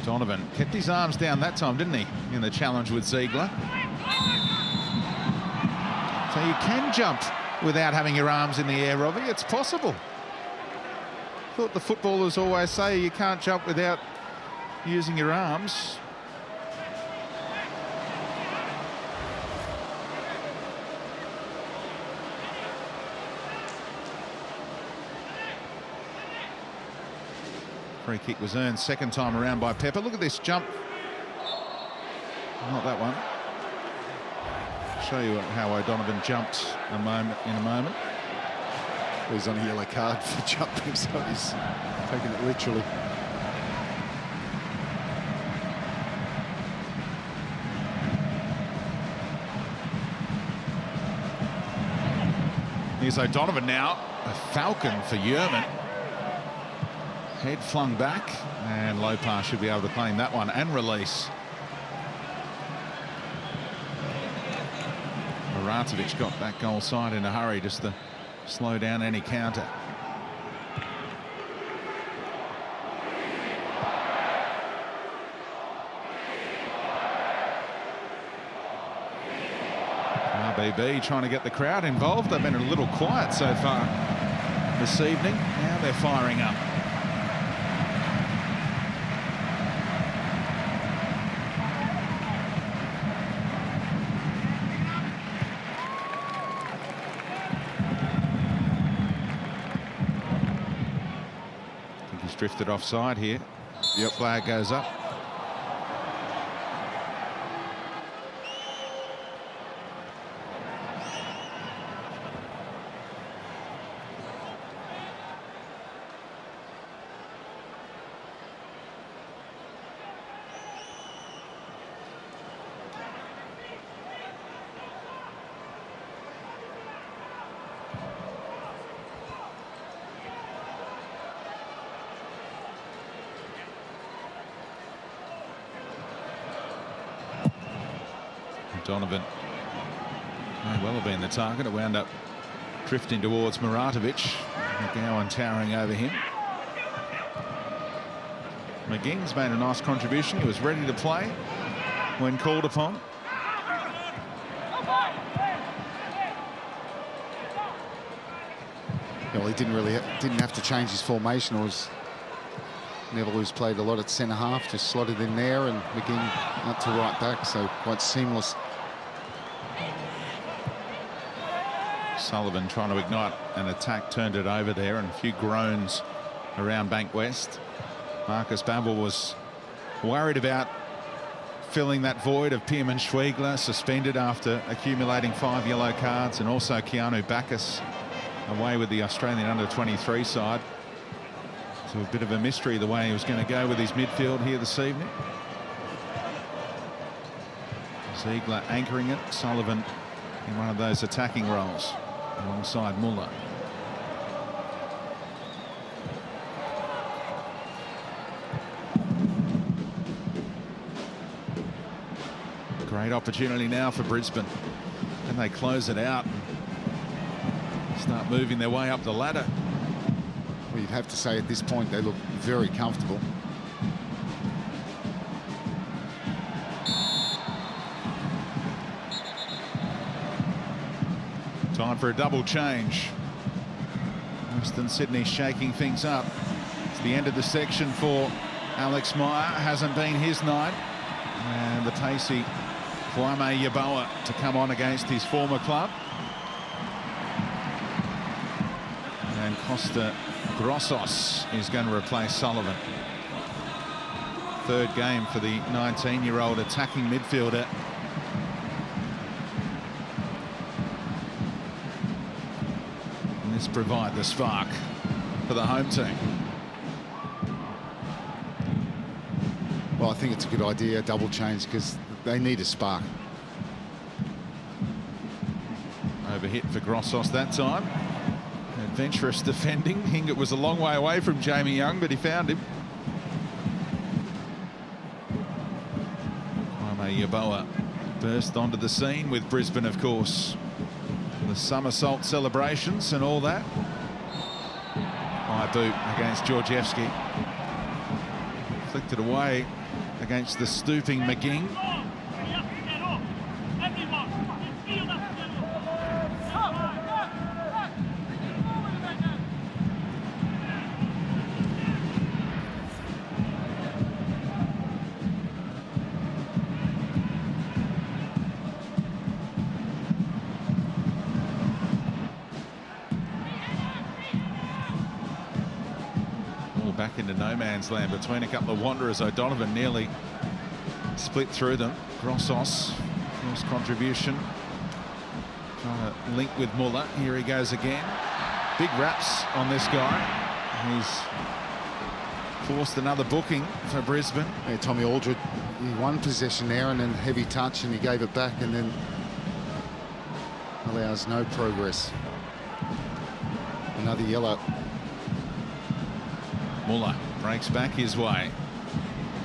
Donovan kept his arms down that time, didn't he, in the challenge with Ziegler. So you can jump without having your arms in the air, Robbie. It's possible. Thought the footballers always say you can't jump without using your arms. Free kick was earned second time around by Pepper. Look at this jump. Not that one. show you how O'Donovan jumped in a moment. He's on a yellow card for jumping, so he's taking it literally. Here's O'Donovan now, a falcon for Yerman. Head flung back, and low pass should be able to claim that one and release. Muratovic got that goal side in a hurry just to slow down any counter. RBB trying to get the crowd involved. They've been a little quiet so far this evening. Now they're firing up. I think he's drifted offside here. Yep. Flag goes up. Donovan may well have been the target. It wound up drifting towards Muratovic. McGowan towering over him. McGing's made a nice contribution. He was ready to play when called upon. Well, he didn't have to change his formation. It was Neville, who's played a lot at centre half, just slotted in there, and McGing out to right back, so quite seamless. Sullivan trying to ignite an attack, turned it over there, and a few groans around Bank West. Marcus Babbel was worried about filling that void of Pierman Schwiegler, suspended after accumulating 5 yellow cards, and also Keanu Bacchus away with the Australian under-23 side. So a bit of a mystery the way he was going to go with his midfield here this evening. Ziegler anchoring it, Sullivan in one of those attacking roles alongside Muller. Great opportunity now for Brisbane. Can they close it out and start moving their way up the ladder? Well, you'd have to say at this point they look very comfortable. Time for a double change. Western Sydney shaking things up. It's the end of the section for Alex Meyer. Hasn't been his night. And the pacey Kwame Yeboah to come on against his former club. And Costa Grossos is going to replace Sullivan. Third game for the 19-year-old attacking midfielder. And this provide the spark for the home team. Well, I think it's a good idea, double change, because they need a spark. Overhit for Grossos that time. Adventurous defending. Hingett was a long way away from Jamie Young, but he found him. Kwame Yeboah burst onto the scene with Brisbane, of course. The somersault celebrations and all that. High boot against Georgievski. Flicked it away against the stooping McGing. Back into no man's land between a couple of wanderers. O'Donovan nearly split through them. Grossos, first contribution Trying to link with Muller. Here he goes again. Big raps on this guy. He's forced another booking for Brisbane. Yeah, Tommy Aldred, he won possession there and then heavy touch and he gave it back and then allows no progress. Another yellow. Muller breaks back his way.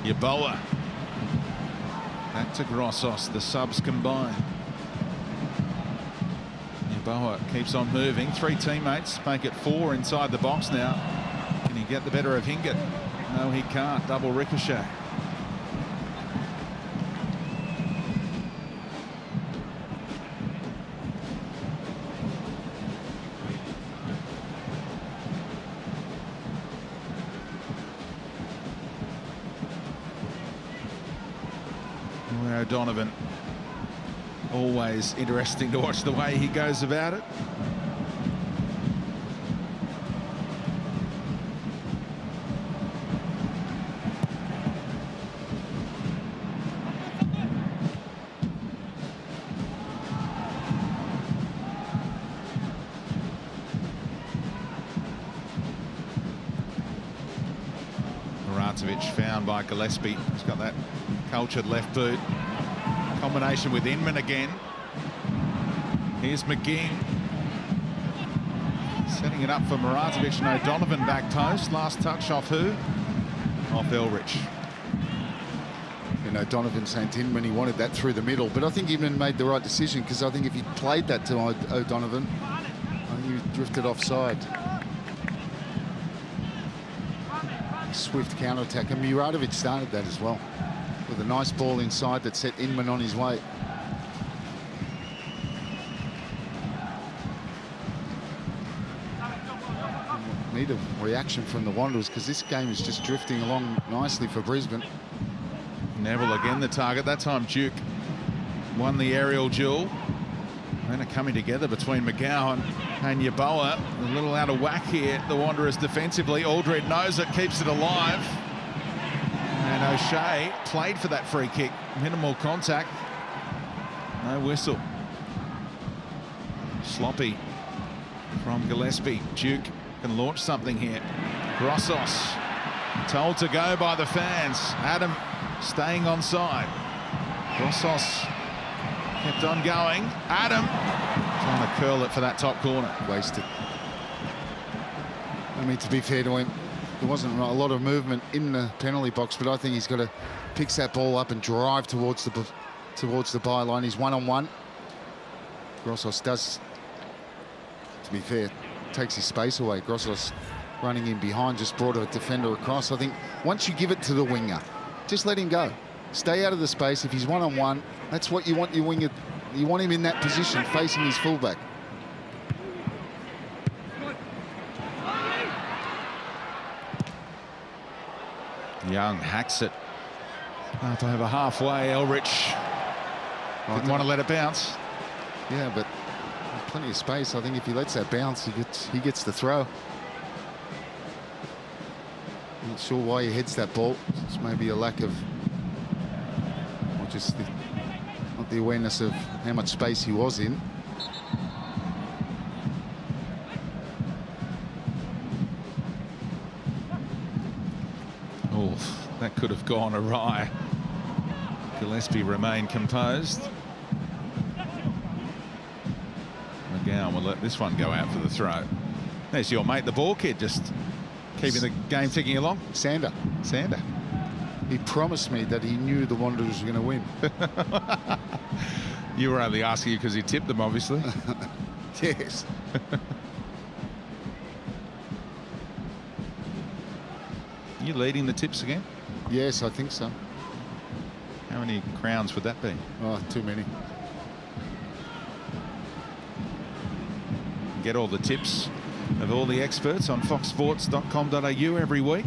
Yeboah. Back to Grossos. The subs combine. Yeboah keeps on moving. 3 teammates make it 4 inside the box now. Can he get the better of Hingett? No, he can't. Double ricochet. O'Donovan, always interesting to watch the way he goes about it. Muratovic found by Gillespie. He's got that cultured left boot. Combination with Inman again. Here's McGinn. Setting it up for Muratovic and O'Donovan back post. Last touch off who? Off Elrich. And O'Donovan sent Inman, he wanted that through the middle, but I think Inman made the right decision because I think if he played that to O'Donovan, I think he drifted offside. Swift counter-attack, and Muratovic started that as well, with a nice ball inside that set Inman on his way. Need a reaction from the Wanderers because this game is just drifting along nicely for Brisbane. Neville again the target. That time Duke won the aerial duel. And a coming together between McGowan and Yeboah. A little out of whack here, the Wanderers defensively. Aldred knows it, keeps it alive. And O'Shea played for that free kick. Minimal contact. No whistle. Sloppy from Gillespie. Duke can launch something here. Grossos told to go by the fans. Adam staying onside. Grossos kept on going. Adam trying to curl it for that top corner. Wasted. I mean, to be fair to him, there wasn't a lot of movement in the penalty box, but I think he's got to pick that ball up and drive towards the byline. He's one-on-one. Grossos does, to be fair, takes his space away. Grossos running in behind just brought a defender across. I think once you give it to the winger, just let him go. Stay out of the space. If he's one-on-one, that's what you want your winger. You want him in that position, facing his fullback. Young hacks it up over halfway. Elrich didn't want to let it bounce. Yeah, but there's plenty of space. I think if he lets that bounce, he gets the throw. Not sure why he heads that ball. It's maybe a lack of, or just not the awareness of how much space he was in. Oh, that could have gone awry. Gillespie remained composed. McGowan will let this one go out for the throw. There's your mate, the ball kid, just keeping the game ticking along. Sander. He promised me that he knew the Wanderers were going to win. You were only asking because he tipped them, obviously. Yes. You leading the tips again? Yes, I think so. How many crowns would that be? Oh, too many. Get all the tips of all the experts on foxsports.com.au every week.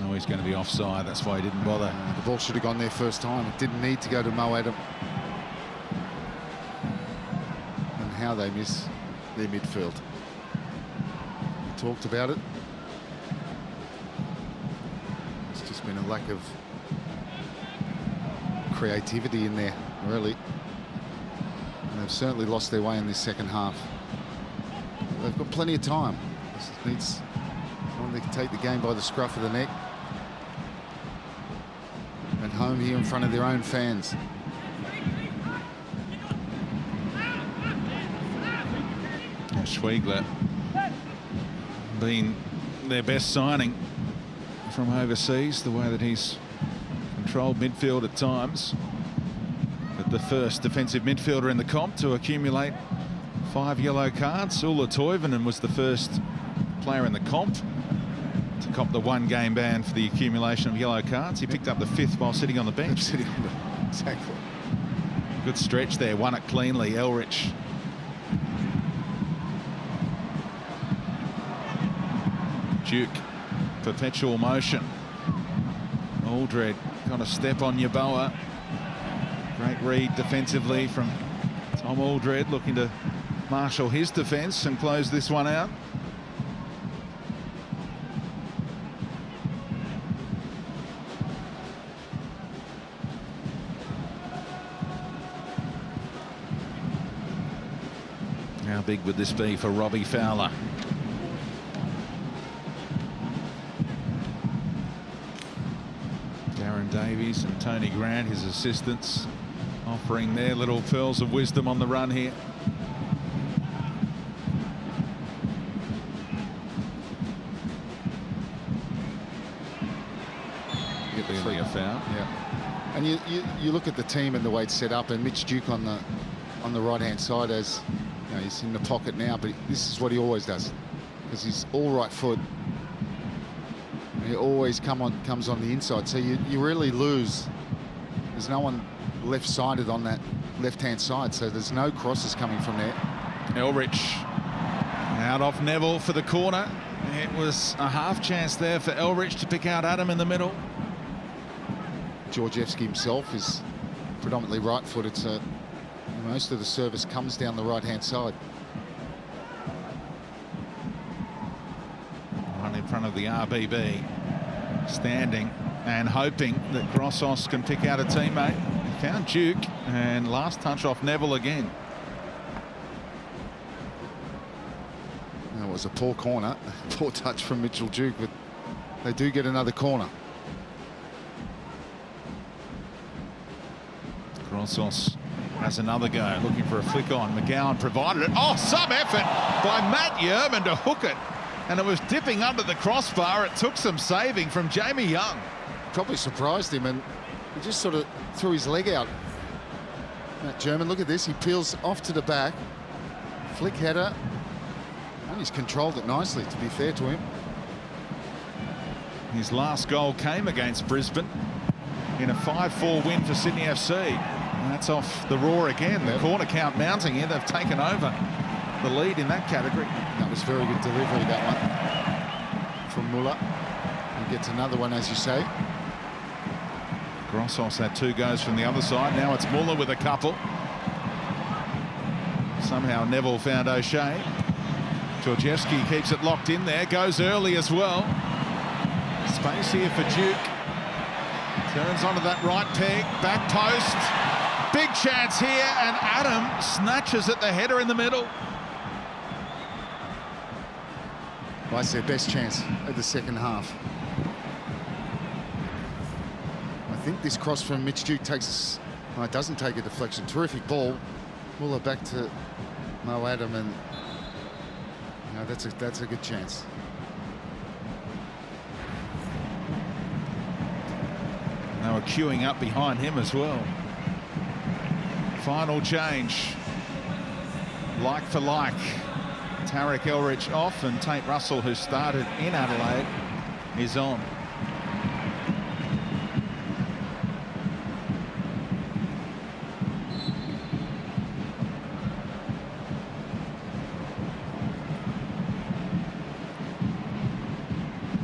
Oh, he's going to be offside. That's why he didn't bother. The ball should have gone there first time. It didn't need to go to Mo Adam. And how they miss their midfield. We talked about it. been a lack of creativity in there, really. And they've certainly lost their way in this second half. They've got plenty of time. This needs someone that can take the game by the scruff of the neck. At home here in front of their own fans. Schwegler been their best signing from overseas, the way that he's controlled midfield at times. But the first defensive midfielder in the comp to accumulate 5 yellow cards. Ulla Toivonen was the first player in the comp to cop the 1-game ban for the accumulation of yellow cards. He picked up the 5th while sitting on the bench. Exactly. Good stretch there, won it cleanly, Elrich. Duke, perpetual motion. Aldred got a step on Yeboah. Great read defensively from Tom Aldred, looking to marshal his defence and close this one out. How big would this be for Robbie Fowler? Darren Davies and Tony Grant, his assistants, offering their little pearls of wisdom on the run here. Clearly a foul. Yeah. And you look at the team and the way it's set up, and Mitch Duke on the right-hand side, as you know, he's in the pocket now, but this is what he always does, because he's all right foot. He always comes on the inside, so you really lose. There's no one left-sided on that left-hand side, so there's no crosses coming from there. Elrich out off Neville for the corner. It was a half chance there for Elrich to pick out Adam in the middle. Georgievski himself is predominantly right-footed, so most of the service comes down the right-hand side. Right in front of the RBB, standing and hoping that Grossos can pick out a teammate. He found Duke, and last touch off Neville again. That was a poor corner, poor touch from Mitchell Duke, but they do get another corner. Grossos has another go, looking for a flick on. McGowan provided it. Oh, some effort by Matt Yerman to hook it. And it was dipping under the crossbar. It took some saving from Jamie Young. Probably surprised him, and he just sort of threw his leg out. Matt German, look at this. He peels off to the back. Flick header. And he's controlled it nicely, to be fair to him. His last goal came against Brisbane in a 5-4 win for Sydney FC. And that's off the Roar again. The corner count mounting here. They've taken over the lead in that category. That was very good delivery, that one, from Muller. He gets another one, as you say. Grossos had 2 goes from the other side. Now it's Muller with a couple. Somehow Neville found O'Shea. Georgievski keeps it locked in there. Goes early as well. Space here for Duke. Turns onto that right peg. Back post. Big chance here, and Adam snatches at the header in the middle. Well, that's their best chance of the second half. I think this cross from Mitch Duke takes... No, it doesn't take a deflection. Terrific ball. Muller back to Mo Adam, and you know, that's a good chance. They were queuing up behind him as well. Final change. Like for like. Tarek Elrich off, and Tate Russell, who started in Adelaide, is on.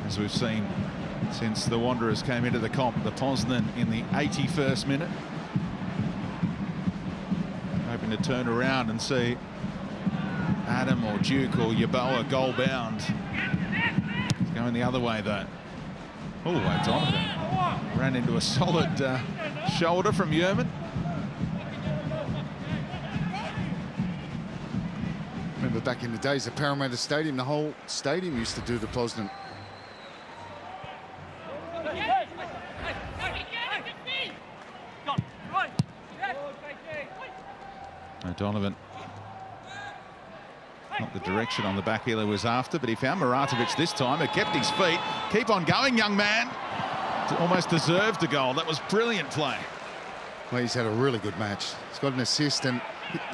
As we've seen since the Wanderers came into the comp, the Poznan in the 81st minute. Hoping to turn around and see Adam or Duke or Yeboah goal bound. It's going the other way though. Oh, it's Donovan. Ran into a solid shoulder from Yerman. Remember back in the days of Parramatta Stadium, the whole stadium used to do the Posnan. O'Donovan. Not the direction on the back heel he was after, but he found Muratovic this time, who kept his feet. Keep on going, young man. Almost deserved the goal. That was brilliant play. Well, he's had a really good match. He's got an assist, and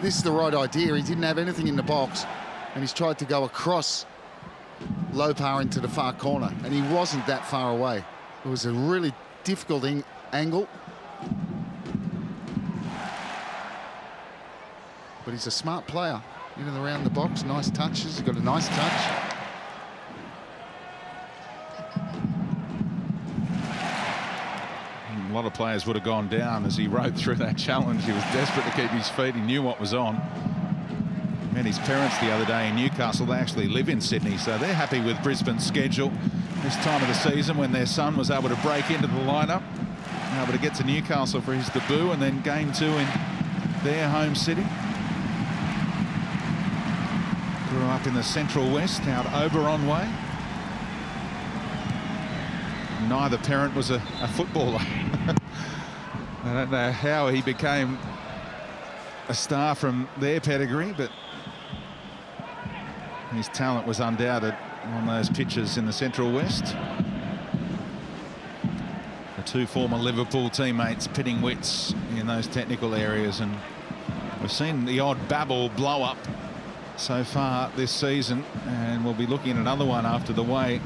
this is the right idea. He didn't have anything in the box, and he's tried to go across low power into the far corner, and he wasn't that far away. It was a really difficult angle. But he's a smart player. In and around the box, nice touches. He's got a nice touch. A lot of players would have gone down as he rode through that challenge. He was desperate to keep his feet. He knew what was on. Met his parents the other day in Newcastle. They actually live in Sydney, so they're happy with Brisbane's schedule this time of the season, when their son was able to break into the lineup, able to get to Newcastle for his debut, and then game 2 in their home city. Grew up in the Central West, out Oberon way. Neither parent was a footballer. I don't know how he became a star from their pedigree, but his talent was undoubted on those pitches in the Central West. The two former Liverpool teammates pitting wits in those technical areas, and we've seen the odd Babel blow up so far this season, and we'll be looking at another one after the way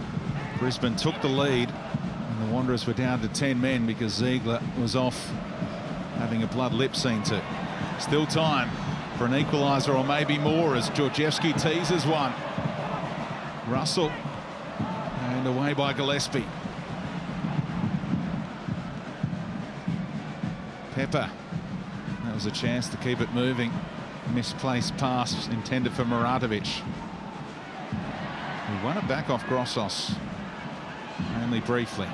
Brisbane took the lead and the Wanderers were down to 10 men because Ziegler was off having a blood lip seen to. Still time for an equaliser or maybe more as Georgievski teases one. Russell and away by Gillespie. Pepper, that was a chance to keep it moving. Misplaced pass intended for Muratovic. He won it back off Grossos, only briefly.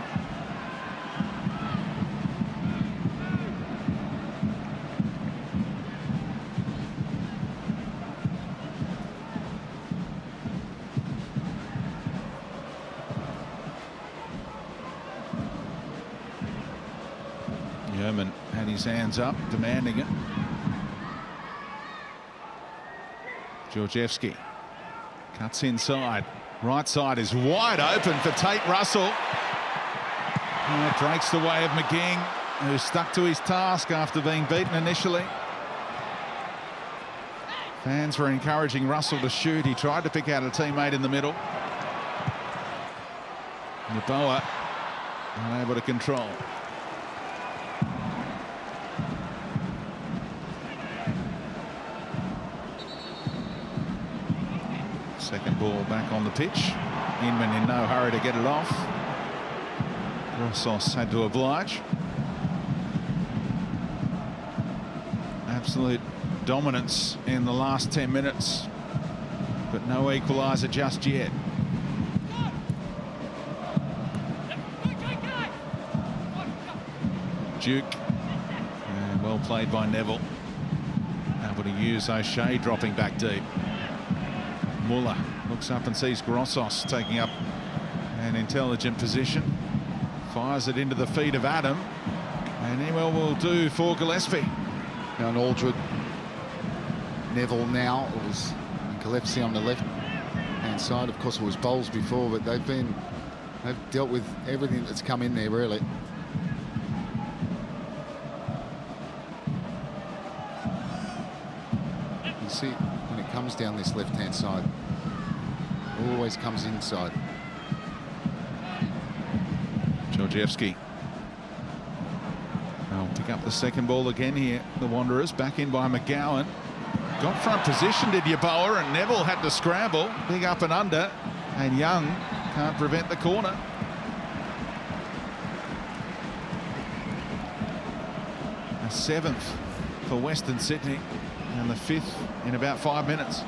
Yerman had his hands up, demanding it. Georgievski cuts inside. Right side is wide open for Tate Russell. Oh, it breaks the way of McGing, who stuck to his task after being beaten initially. Fans were encouraging Russell to shoot. He tried to pick out a teammate in the middle. Yeboah unable to control. Second ball back on the pitch. Inman in no hurry to get it off. Grossos had to oblige. Absolute dominance in the last 10 minutes, but no equaliser just yet. Duke, and well played by Neville. Able to use O'Shea dropping back deep. Muller looks up and sees Grossos taking up an intelligent position. Fires it into the feet of Adam. And Ewell will do for Gillespie. Now an Aldred. Neville now. It was Gillespie on the left-hand side. Of course, it was Bowles before, but they've dealt with everything that's come in there, really. You see, when it comes down this left-hand side, it always comes inside. Georgievski. They'll pick up the second ball again here. The Wanderers back in by McGowan. Got front position, did Yeboah, and Neville had to scramble. Big up and under, and Young can't prevent the corner. A 7th for Western Sydney, and the 5th in about 5 minutes.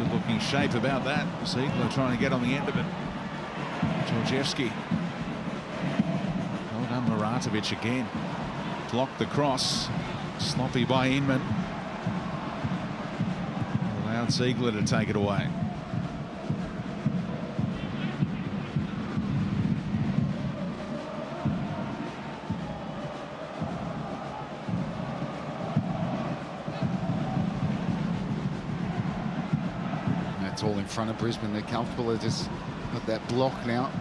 Good looking shape about that. Ziegler trying to get on the end of it. Georgievski. Well done, Muratovic again. Blocked the cross. Sloppy by Inman. Allowed Ziegler to take it away. That's all in front of Brisbane. They're comfortable. They just got that block now.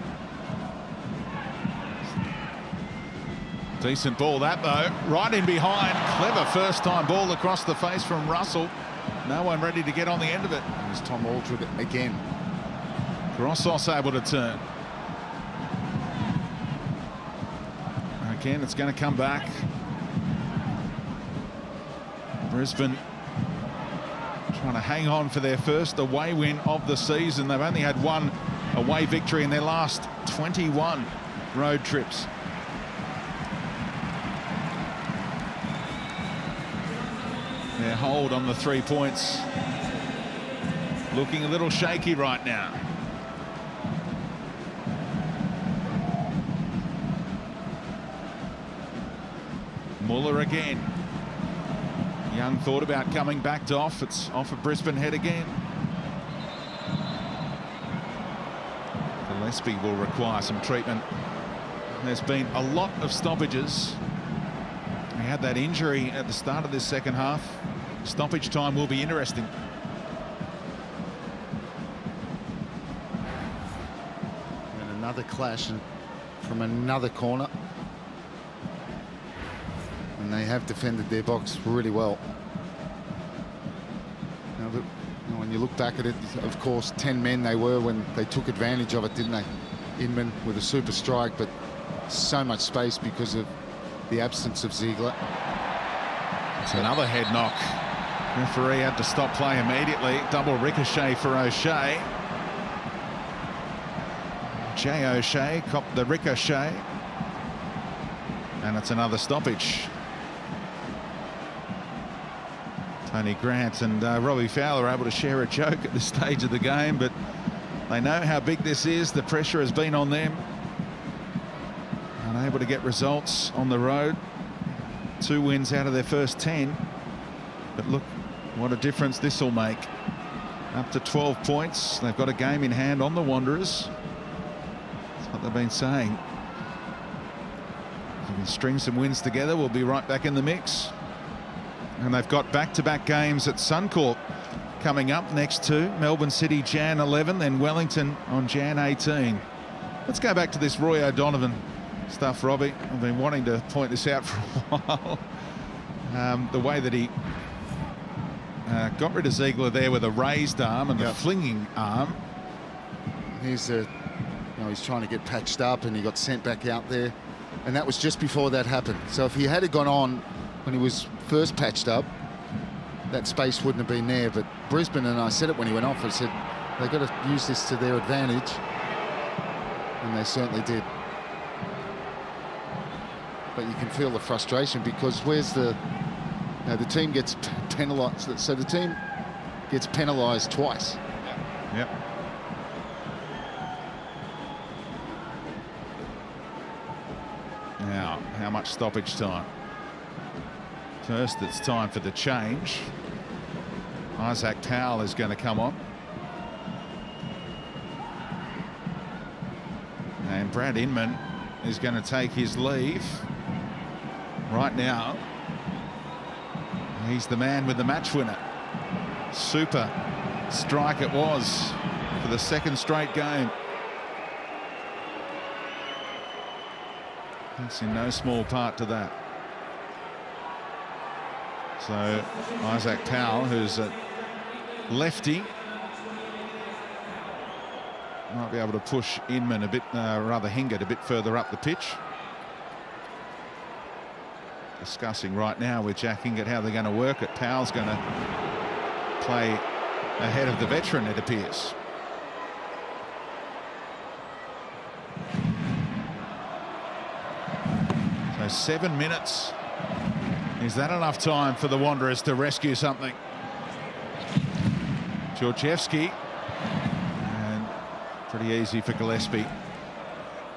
Decent ball that though, right in behind. Clever first time ball across the face from Russell. No one ready to get on the end of it. There's Tom Aldred again. Grossos able to turn. Again, it's going to come back. Brisbane trying to hang on for their first away win of the season. They've only had one away victory in their last 21 road trips. Their hold on the 3 points looking a little shaky right now. Muller again. Young thought about coming backed off. It's off of Brisbane head again. Gillespie will require some treatment. There's been a lot of stoppages. He had that injury at the start of this second half. Stoppage time will be interesting. And another clash from another corner. And they have defended their box really well. Now, when you look back at it, of course, 10 men they were when they took advantage of it, didn't they? Inman with a super strike, but so much space because of the absence of Ziegler. It's another head knock. Referee had to stop play immediately. Double ricochet for O'Shea. Jay O'Shea copped the ricochet. And it's another stoppage. Tony Grant and Robbie Fowler are able to share a joke at this stage of the game, but they know how big this is. The pressure has been on them. Unable to get results on the road. 2 wins out of their first 10. But look what a difference this will make. Up to 12 points. They've got a game in hand on the Wanderers. That's what they've been saying. If we can string some wins together, we'll be right back in the mix. And they've got back-to-back games at Suncorp coming up next to Melbourne City Jan 11, then Wellington on Jan 18. Let's go back to this Roy O'Donovan stuff, Robbie. I've been wanting to point this out for a while. The way that he got rid of Ziegler there with a raised arm and the flinging arm. He's trying to get patched up and he got sent back out there. And that was just before that happened. So if he had gone on when he was first patched up, that space wouldn't have been there. But Brisbane, and I said it when he went off, I said they've got to use this to their advantage. And they certainly did. But you can feel the frustration because where's the team gets penalised. So the team gets penalised twice. Yep. Now, how much stoppage time? First, it's time for the change. Isaac Powell is going to come on. And Brad Inman is going to take his leave. Right now, he's the man with the match winner. Super strike it was for the second straight game. Thanks in no small part to that. So Isaac Powell, who's a lefty, might be able to push Inman a bit, rather Hingert a bit further up the pitch. Discussing right now with Jack Hingert how they're going to work it. Powell's going to play ahead of the veteran, it appears. So 7 minutes. Is that enough time for the Wanderers to rescue something? Georgievski. And pretty easy for Gillespie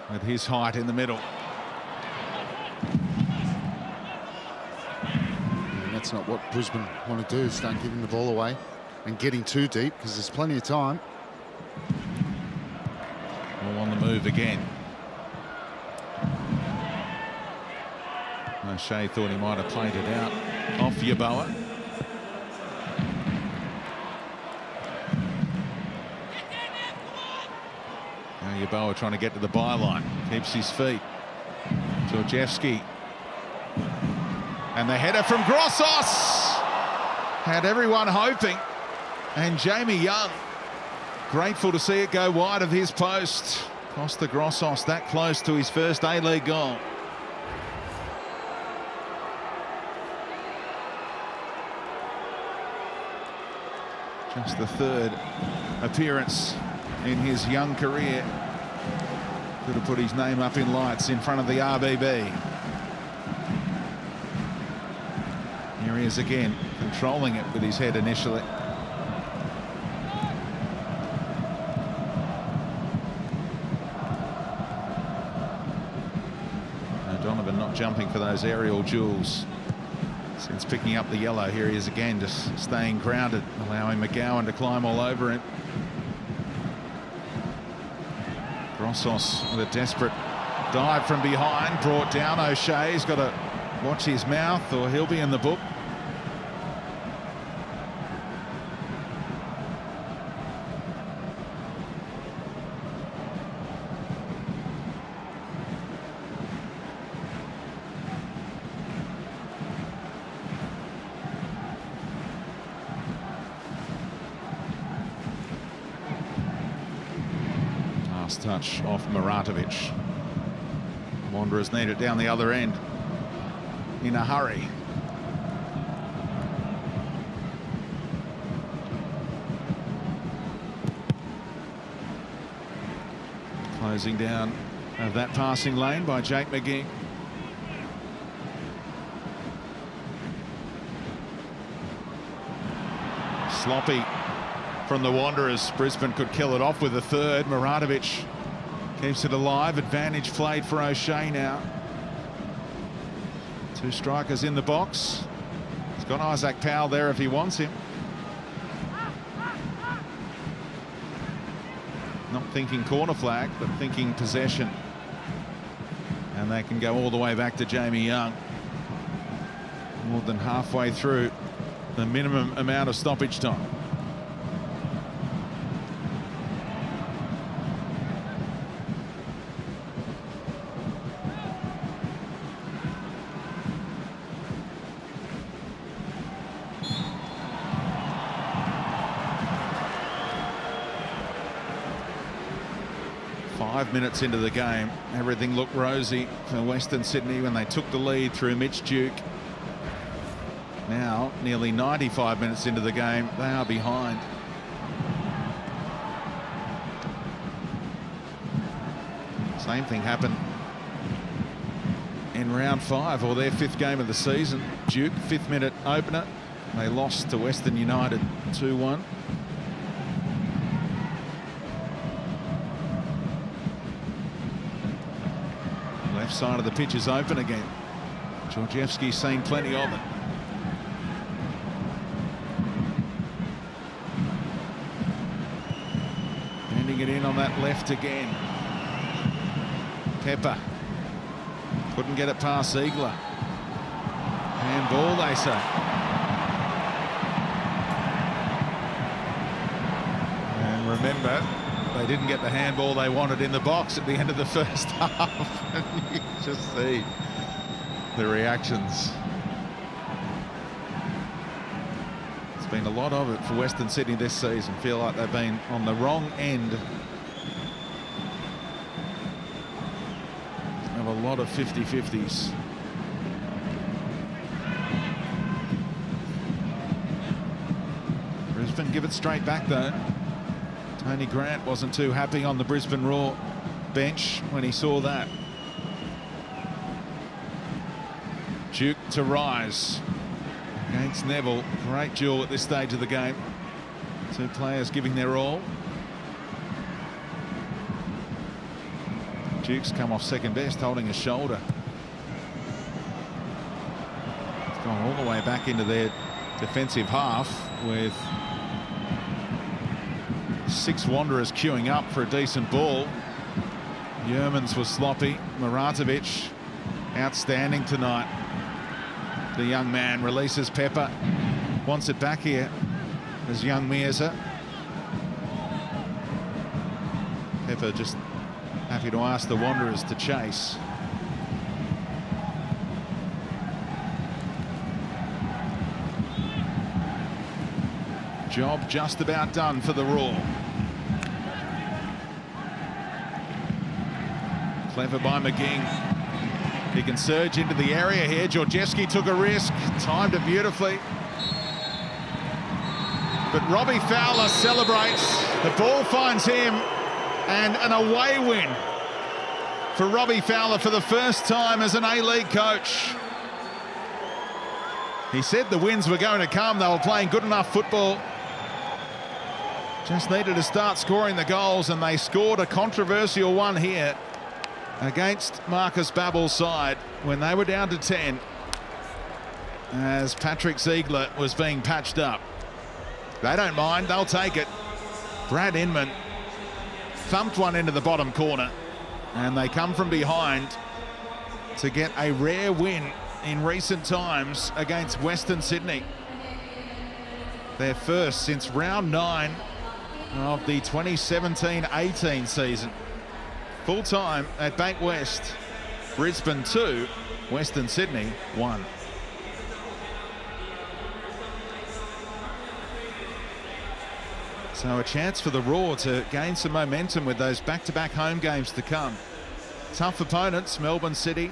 with his height in the middle. And that's not what Brisbane want to do, start giving the ball away and getting too deep, because there's plenty of time. All on the move again. O'Shea thought he might have played it out off Yeboah. Now Yeboah trying to get to the byline, keeps his feet. Georgievski. And the header from Grossos had everyone hoping. And Jamie Young, grateful to see it go wide of his post. Costa Grossos that close to his first A-League goal. Just the third appearance in his young career. Could have put his name up in lights in front of the RBB. Here he is again, controlling it with his head initially. Donovan not jumping for those aerial duels since picking up the yellow. Here he is again, just staying grounded, allowing McGowan to climb all over him. Grossos with a desperate dive from behind, brought down. O'Shea's got to watch his mouth or he'll be in the book. Touch off Muratovic. Wanderers need it down the other end in a hurry. Closing down of that passing lane by Jake McGee. Sloppy from the Wanderers. Brisbane could kill it off with a third. Muratovic keeps it alive. Advantage played for O'Shea now. Two strikers in the box. He's got Isaac Powell there if he wants him. Not thinking corner flag, but thinking possession. And they can go all the way back to Jamie Young. More than halfway through the minimum amount of stoppage time. Minutes into the game, everything looked rosy for Western Sydney when they took the lead through Mitch Duke. Now, nearly 95 minutes into the game, they are behind. Same thing happened in round 5, or their 5th game of the season. Duke, 5th minute opener. They lost to Western United 2-1. Left side of the pitch is open again. Georgievski's seen plenty of it. Bending it in on that left again. Pepper couldn't get it past Ziegler. Handball, they say. And remember, they didn't get the handball they wanted in the box at the end of the first half. And you just see the reactions. It's been a lot of it for Western Sydney this season. Feel like they've been on the wrong end of a lot of 50-50s. Brisbane give it straight back though. Tony Grant wasn't too happy on the Brisbane Roar bench when he saw that. Duke to Rise against Neville. Great duel at this stage of the game. Two players giving their all. Duke's come off second best, holding his shoulder. It's gone all the way back into their defensive half with 6 Wanderers queuing up for a decent ball. Yermans was sloppy. Muratovic outstanding tonight. The young man releases Pepper. Wants it back here as young Mirza. Pepper just happy to ask the Wanderers to chase. Job just about done for the Roar. Clever by McGing. He can surge into the area here. Georgievski took a risk, timed it beautifully. But Robbie Fowler celebrates. The ball finds him, and an away win for Robbie Fowler for the first time as an A-League coach. He said the wins were going to come. They were playing good enough football. Just needed to start scoring the goals, and they scored a controversial one here against Marcus Babbel's side when they were down to 10 as Patrick Ziegler was being patched up. They don't mind, they'll take it. Brad Inman thumped one into the bottom corner, and they come from behind to get a rare win in recent times against Western Sydney. Their first since round 9 of the 2017-18 season. Full time at Bank West. Brisbane 2, Western Sydney 1. So a chance for the Roar to gain some momentum with those back-to-back home games to come. Tough opponents, Melbourne City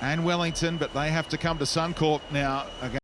and Wellington, but they have to come to Suncorp now again.